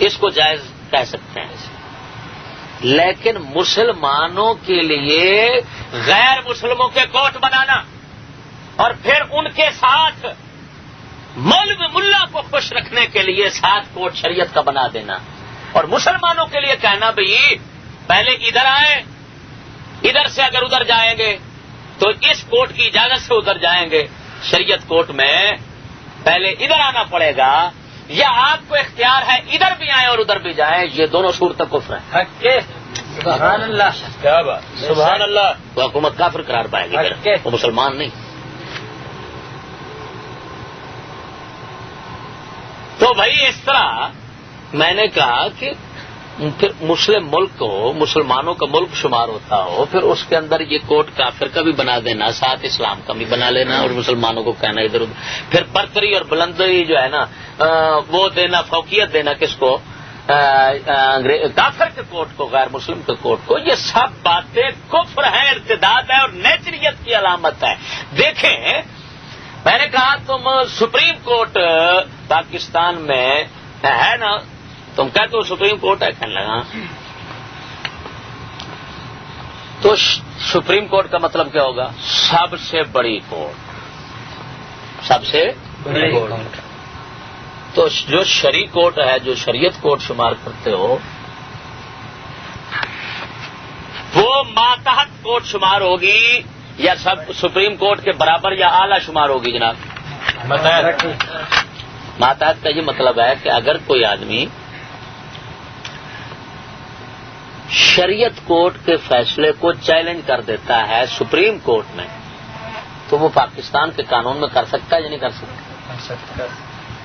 اس کو جائز کہہ سکتے ہیں، لیکن مسلمانوں کے لیے غیر مسلموں کے کوٹ بنانا اور پھر ان کے ساتھ مولوی ملا کو خوش رکھنے کے لیے ساتھ کوٹ شریعت کا بنا دینا، اور مسلمانوں کے لیے کہنا بھئی پہلے ادھر آئیں، ادھر سے اگر ادھر جائیں گے تو اس کوٹ کی اجازت سے ادھر جائیں گے، شریعت کوٹ میں پہلے ادھر آنا پڑے گا، یا آپ کو اختیار ہے ادھر بھی آئیں اور ادھر بھی جائیں، یہ دونوں صورتیں کفر ہیں۔ سبحان اللہ، کیا بات، سبحان اللہ۔ وہ حکومت کافر قرار پائے گی، پھر وہ مسلمان نہیں۔ تو بھائی اس طرح میں نے کہا کہ پھر مسلم ملک کو مسلمانوں کا ملک شمار ہوتا ہو، پھر اس کے اندر یہ کوٹ کافر کا بھی بنا دینا، ساتھ اسلام کا بھی بنا لینا، اور مسلمانوں کو کہنا ادھر ادھر، پھر برتری اور بلندی جو ہے نا وہ دینا، فوقیت دینا کس کو؟ کافر کے کوٹ کو، غیر مسلم کے کوٹ کو۔ یہ سب باتیں کفر ہیں، ارتداد ہے اور نیچریت کی علامت ہے۔ دیکھیں، میں نے کہا تم سپریم کورٹ پاکستان میں ہے نا، تم کہتے ہو سپریم کورٹ ہے، کہنے لگا تو سپریم کورٹ کا مطلب کیا ہوگا؟ سب سے بڑی کورٹ، سب سے بڑی کورٹ۔ تو جو شرعی کورٹ ہے، جو شریعت کورٹ شمار کرتے ہو، وہ ماتحت کورٹ شمار ہوگی یا سب سپریم کورٹ کے برابر یا اعلیٰ شمار ہوگی جناب؟ ماتحت کا یہ مطلب ہے کہ اگر کوئی آدمی شریعت کورٹ کے فیصلے کو چیلنج کر دیتا ہے سپریم کورٹ میں، تو وہ پاکستان کے قانون میں کر سکتا ہے یا نہیں کر سکتا؟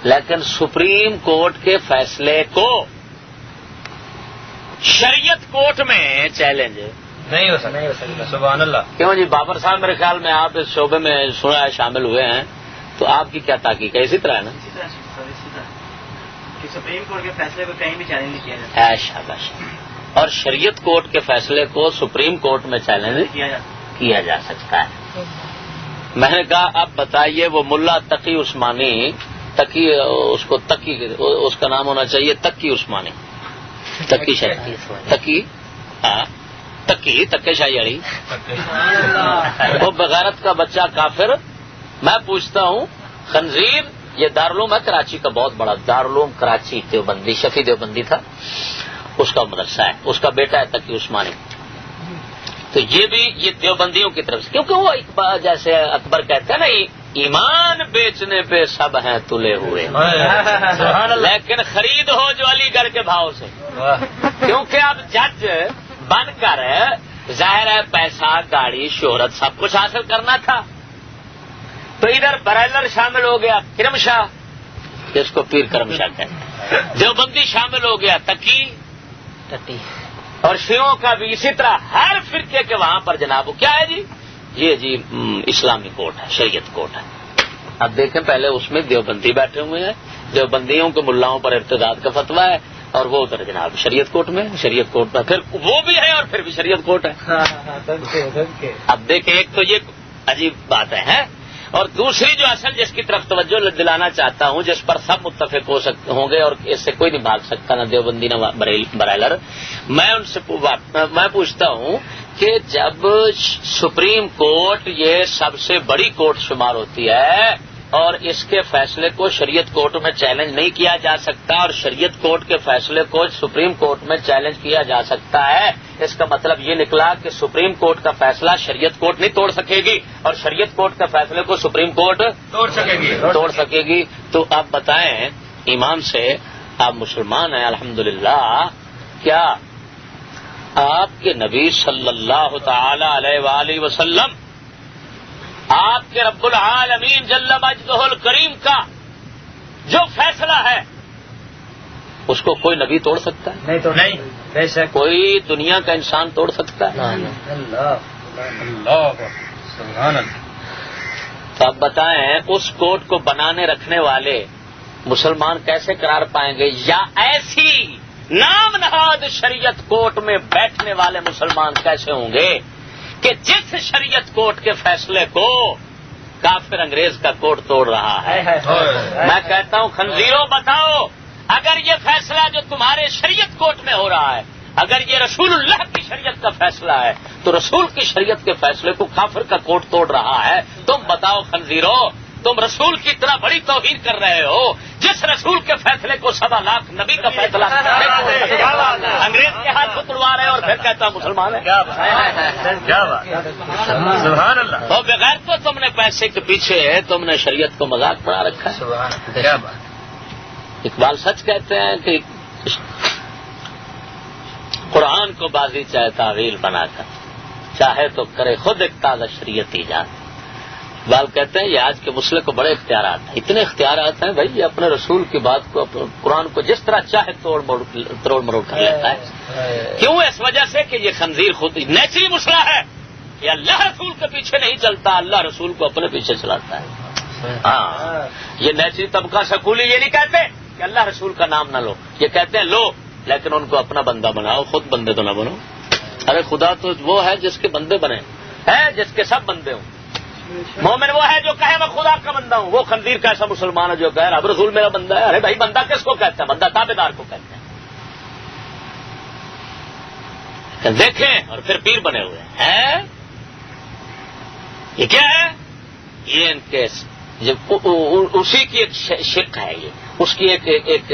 لیکن سپریم کورٹ کے فیصلے کو شریعت کورٹ میں چیلنج نہیں ہو سکتا۔ سبحان اللہ۔ کیوں جی؟ بابر صاحب میرے خیال میں آپ اس شعبے میں سنا ہے، شامل ہوئے ہیں، تو آپ کی کیا تحقیق ہے؟ اسی طرح ہے نا، سپریم کورٹ کے فیصلے کو کہیں بھی چیلنج نہیں کیا جاتا۔ شاباش۔ اور شریعت کورٹ کے فیصلے کو سپریم کورٹ میں چیلنج کیا جا سکتا ہے۔ میں نے کہا اب بتائیے، وہ ملا تقی عثمانی، تقی اس کو تقی، اس کا نام ہونا چاہیے تقی عثمانی، تقی شاہی، تقی، ہاں تقی، تقی شاہی علی، وہ بغیرت کا بچہ کافر۔ میں پوچھتا ہوں، خنزیر، یہ دارالعلوم ہے کراچی کا، بہت بڑا دارالعلوم کراچی، دیوبندی، شفیع دیوبندی تھا، اس کا مدرسہ ہے، اس کا بیٹا ہے تقی عثمانی۔ تو یہ بھی یہ دیوبندیوں کی طرف سے، کیونکہ وہ جیسے اکبر کہتے ہیں نا، ایمان بیچنے پہ سب ہیں تلے ہوئے، لیکن خرید ہو جو علی گڑھ کے بھاؤ سے۔ کیونکہ اب جج بن کر ظاہر ہے پیسہ، گاڑی، شہرت سب کچھ حاصل کرنا تھا، تو ادھر برائلر شامل ہو گیا کرم شاہ، جس کو پیر کرم شاہ کہتے ہیں، دیوبندی شامل ہو گیا تقی، اور شیعوں کا بھی اسی طرح، ہر فرقے کے وہاں پر جناب کیا ہے جی؟ یہ جی اسلامی کورٹ ہے، شریعت کورٹ ہے۔ اب دیکھیں، پہلے اس میں دیوبندی بیٹھے ہوئے ہیں، دیوبندیوں کے ملاؤں پر ارتداد کا فتویٰ ہے، اور وہ ادھر جناب شریعت کورٹ میں، شریعت کورٹ میں پھر وہ بھی ہے اور پھر بھی شریعت کورٹ ہے۔ اب دیکھیں، ایک تو یہ عجیب بات ہے، اور دوسری جو اصل جس کی طرف توجہ دلانا چاہتا ہوں، جس پر سب متفق ہوں گے اور اس سے کوئی نہیں بھاگ سکتا، نہ دیوبندی نہ برائلر، میں ان سے میں پوچھتا ہوں کہ جب سپریم کورٹ یہ سب سے بڑی کورٹ شمار ہوتی ہے اور اس کے فیصلے کو شریعت کورٹ میں چیلنج نہیں کیا جا سکتا، اور شریعت کورٹ کے فیصلے کو سپریم کورٹ میں چیلنج کیا جا سکتا ہے، اس کا مطلب یہ نکلا کہ سپریم کورٹ کا فیصلہ شریعت کورٹ نہیں توڑ سکے گی، اور شریعت کورٹ کے فیصلے کو سپریم کورٹ توڑ سکے گی۔ تو آپ بتائیں، ایمان سے آپ مسلمان ہیں الحمدللہ، کیا آپ کے نبی صلی اللہ تعالی علیہ وآلہ وسلم، آپ کے رب العالمین جل مجدہ الکریم کا جو فیصلہ ہے اس کو کوئی نبی توڑ سکتا ہے؟ نہیں بے شک. کوئی دنیا کا انسان توڑ سکتا ہے؟ اللہ سبحان اللہ. تو اب بتائیں اس کوٹ کو بنانے رکھنے والے مسلمان کیسے قرار پائیں گے، یا ایسی نام نہاد شریعت کوٹ میں بیٹھنے والے مسلمان کیسے ہوں گے کہ جس شریعت کوٹ کے فیصلے کو کافر انگریز کا کوٹ توڑ رہا ہے. میں کہتا ہوں خنزیروں بتاؤ، اگر یہ فیصلہ جو تمہارے شریعت کوٹ میں ہو رہا ہے، اگر یہ رسول اللہ کی شریعت کا فیصلہ ہے تو رسول کی شریعت کے فیصلے کو کافر کا کوٹ توڑ رہا ہے. تم بتاؤ خنزیروں، تم رسول کی طرح بڑی توہین کر رہے ہو جس رسول کے فیصلے کو 1.25 لاکھ نبی کا فیصلہ انگریز کے ہاتھ کو تڑوا رہے اور پھر کہتا ہوں مسلمان ہے. کیا بات سبحان اللہ. تو بغیر تو تم نے پیسے کے پیچھے تم نے شریعت کو مذاق بنا رکھا ہے. سبحان اللہ. کیا بات. اقبال سچ کہتے ہیں کہ قرآن کو بازی چاہے تعویل بنا کر، چاہے تو کرے خود ایک تازہ شریعت ایجاد. اقبال کہتے ہیں یہ آج کے مسلح کو بڑے اختیارات ہیں، اتنے اختیارات ہیں بھائی، یہ اپنے رسول کی بات کو قرآن کو جس طرح چاہے توڑ مروڑ کر لیتا ہے. کیوں؟ اس وجہ سے کہ یہ خنزیر خود نیچری مسئلہ ہے، یہ اللہ رسول کے پیچھے نہیں چلتا، اللہ رسول کو اپنے پیچھے چلاتا ہے. ہاں، یہ نیچری طبقہ سکولی یہ نہیں کہتے کہ اللہ رسول کا نام نہ لو، یہ کہتے ہیں لو لیکن ان کو اپنا بندہ بناؤ، خود بندے تو نہ بنو. ارے خدا تو وہ ہے جس کے بندے بنے ہے، جس کے سب بندے ہوں. مومن وہ ہے جو کہے میں خدا کا بندہ ہوں. وہ خنزیر کا ایسا مسلمان ہے جو کہے رب رسول میرا بندہ ہے. ارے بھائی بندہ کس کو کہتے ہیں؟ بندہ تابع دار کو کہتے ہیں. دیکھیں اور پھر پیر بنے ہوئے ہیں. یہ کیا ہے؟ یہ ان کے اسی کی ایک شق ہے، یہ اس کی ایک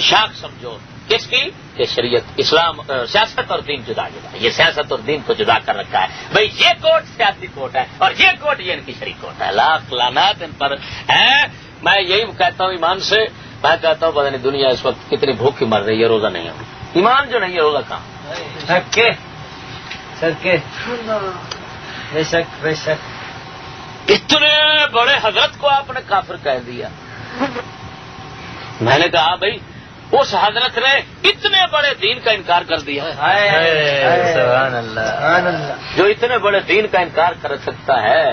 شاخ سمجھو. کس کی؟ کہ شریعت اسلام سیاست اور دین جدا جدا. یہ سیاست اور دین کو جدا کر رکھا ہے. بھئی یہ کوٹ سیاسی کوٹ ہے اور یہ کوٹ یہ ان کی شریک کوٹ ہے. لاکھ لعنات ان پر ہے. میں یہی کہتا ہوں ایمان سے، میں کہتا ہوں پتہ نہیں دنیا اس وقت کتنی بھوک مر رہی ہے، روزہ نہیں ہو. ایمان جو نہیں ہے روزہ کہاں؟ بے شک بے شک. اتنے بڑے حضرت کو آپ نے کافر کہہ دیا. میں نے کہا بھائی اس حضرت نے اتنے بڑے دین کا انکار کر دیا. سبحان اللہ. جو اتنے بڑے دین کا انکار کر سکتا ہے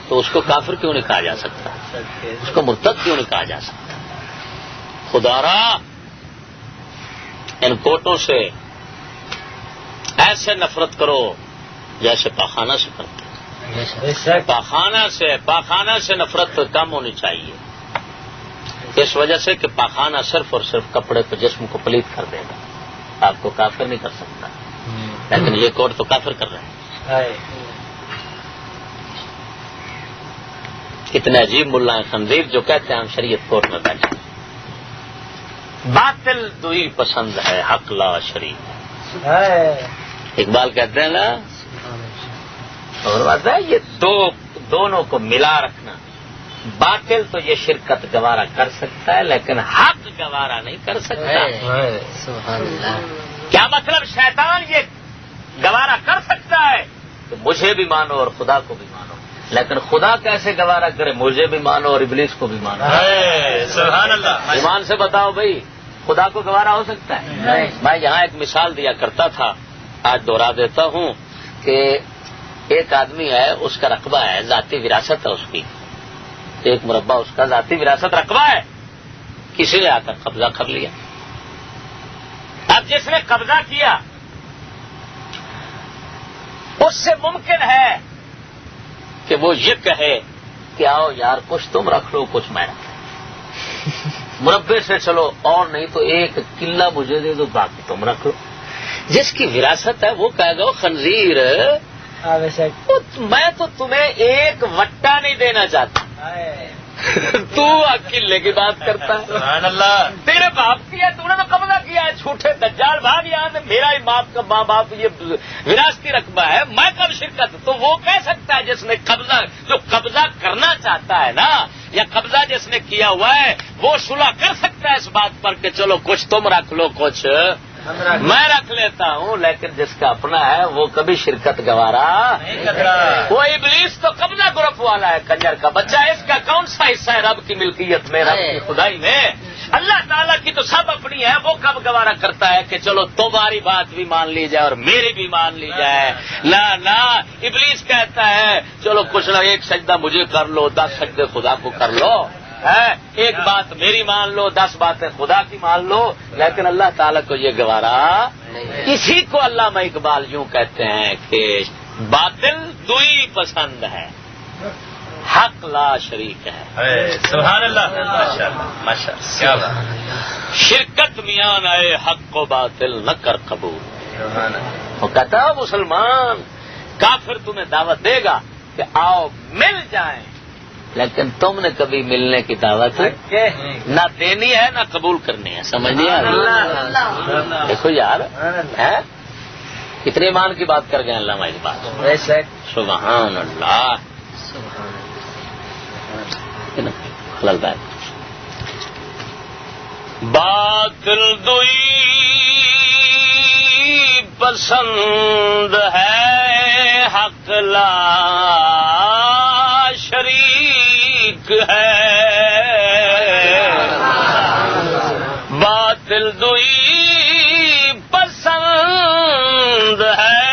تو اس کو کافر کیوں نہیں کہا جا سکتا؟ اس کو مرتد کیوں نہیں کہا جا سکتا؟ خدا را ان کوٹوں سے ایسے نفرت کرو جیسے پاخانہ سے کرتے. پاخانہ سے نفرت کم ہونی چاہیے، اس وجہ سے کہ پاخانہ صرف اور صرف کپڑے کو جسم کو پلیت کر دے گا، آپ کو کافر نہیں کر سکتا. لیکن یہ کوٹ تو کافر کر رہے ہیں. اتنے عجیب ملا خنزیر جو کہتے ہیں ہم شریعت کوٹ میں بیٹھے. باطل دوئی پسند ہے حق لا شریک. اقبال کہتے ہیں نا، اور بات ہے یہ دونوں کو ملا رکھنا. باطل تو یہ شرکت گوارا کر سکتا ہے لیکن حق گوارا نہیں کر سکتا. کیا مطلب؟ شیطان یہ گوارا کر سکتا ہے کہ مجھے بھی مانو اور خدا کو بھی مانو، لیکن خدا کیسے گوارا کرے مجھے بھی مانو اور ابلیس کو بھی مانو؟ سبحان اللہ. ایمان سے بتاؤ بھائی خدا کو گوارا ہو سکتا ہے؟ میں یہاں ایک مثال دیا کرتا تھا، آج دوہرا دیتا ہوں کہ ایک آدمی ہے، اس کا رقبہ ہے، ذاتی وراثت ہے اس کی، ایک مربع اس کا ذاتی وراثت رقبہ ہے، کسی نے آ کر قبضہ کر لیا. اب جس نے قبضہ کیا اس سے ممکن ہے کہ وہ یہ کہے کہ آؤ یار کچھ تم رکھ لو کچھ میں رکھ لوں، مربع سے چلو، اور نہیں تو ایک قلعہ مجھے دے دو باقی تم رکھ لو. جس کی وراثت ہے وہ کہے گا خنزیر میں تو تمہیں ایک وٹا نہیں دینا چاہتا، تو قلعے کی بات کرتا ہے. سبحان اللہ. تیرے باپ کی ہے، تو نے تو قبضہ کیا ہے، جھوٹے دجال بھاگ یہاں سے، میرا ہی ماں باپ یہ وراثتی رقبہ ہے، میں کب شرکت؟ تو وہ کہہ سکتا ہے جس نے قبضہ، جو قبضہ کرنا چاہتا ہے نا، یا قبضہ جس نے کیا ہوا ہے وہ صلح کر سکتا ہے اس بات پر کہ چلو کچھ تم رکھ لو کچھ میں رکھ لیتا ہوں. لیکن جس کا اپنا ہے وہ کبھی شرکت گوارا نہیں کرتا. وہ ابلیس تو قبضہ گروپ والا ہے، کنجر کا بچہ. اس کا کون سا حصہ ہے رب کی ملکیت میں، رب کی خدائی میں؟ اللہ تعالیٰ کی تو سب اپنی ہے، وہ کب گوارا کرتا ہے کہ چلو تمہاری بات بھی مان لی جائے اور میری بھی مان لی جائے؟ نہ ابلیس کہتا ہے چلو کچھ نہ، ایک سجدہ مجھے کر لو، 10 سجدے خدا کو کر لو، ایک بات میری مان لو، 10 باتیں خدا کی مان لو، لیکن اللہ تعالیٰ کو یہ گوارا اسی کو علامہ اقبال یوں کہتے ہیں کہ باطل دوئی پسند ہے، حق لا شریک ہے۔ سبحان اللہ، ماشاء اللہ، ماشاء اللہ، کیا بات، شرکت میان آئے حق کو باطل نہ کر قبول۔ سبحان اللہ، وہ کہتا ہے مسلمان کافر تمہیں دعوت دے گا کہ آؤ مل جائیں، لیکن تم نے کبھی ملنے کی دعوت نہ دینی ہے نہ قبول کرنی ہے، سمجھ نہیں آ رہی؟ دیکھو یار، کتنے ایمان کی بات کر گئے علامہ اقبال، سبحان اللہ، حلال بات۔ باطل دوئی پسند ہے، حق لا شریک ہے، باطل دوئی پسند ہے،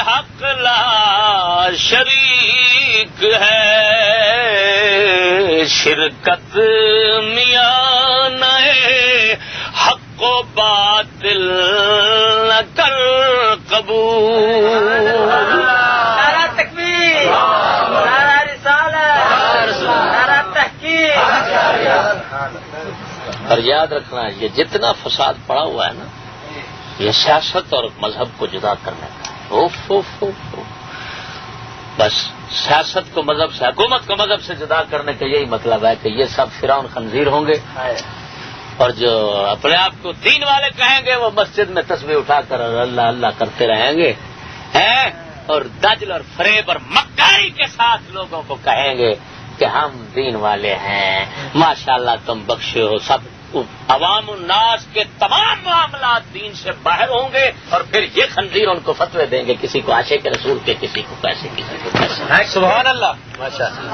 حق لا شریک ہے، شرکت میان حق و باطل نہ کر قبول۔ نعرہ تکبیر، نعرہ رسالت، نعرہ تحقیق۔ اور یاد رکھنا یہ جتنا فساد پڑا ہوا ہے نا، یہ سیاست اور مذہب کو جدا کرنے کا ہے۔ بس سیاست کو مذہب سے، حکومت کو مذہب سے جدا کرنے کا یہی مطلب ہے کہ یہ سب فرعون خنزیر ہوں گے، اور جو اپنے آپ کو دین والے کہیں گے وہ مسجد میں تسبیح اٹھا کر اللہ اللہ کرتے رہیں گے، اور دجل اور فریب اور مکاری کے ساتھ لوگوں کو کہیں گے کہ ہم دین والے ہیں، ماشاءاللہ تم بخشے ہو۔ سب عوام الناس کے تمام معاملات دین سے باہر ہوں گے، اور پھر یہ خنزیر ان کو فتوے دیں گے، کسی کو عاشق رسول کے، کسی کو کیسے، کسی کو کیسے۔ سبحان اللہ، ماشاء اللہ۔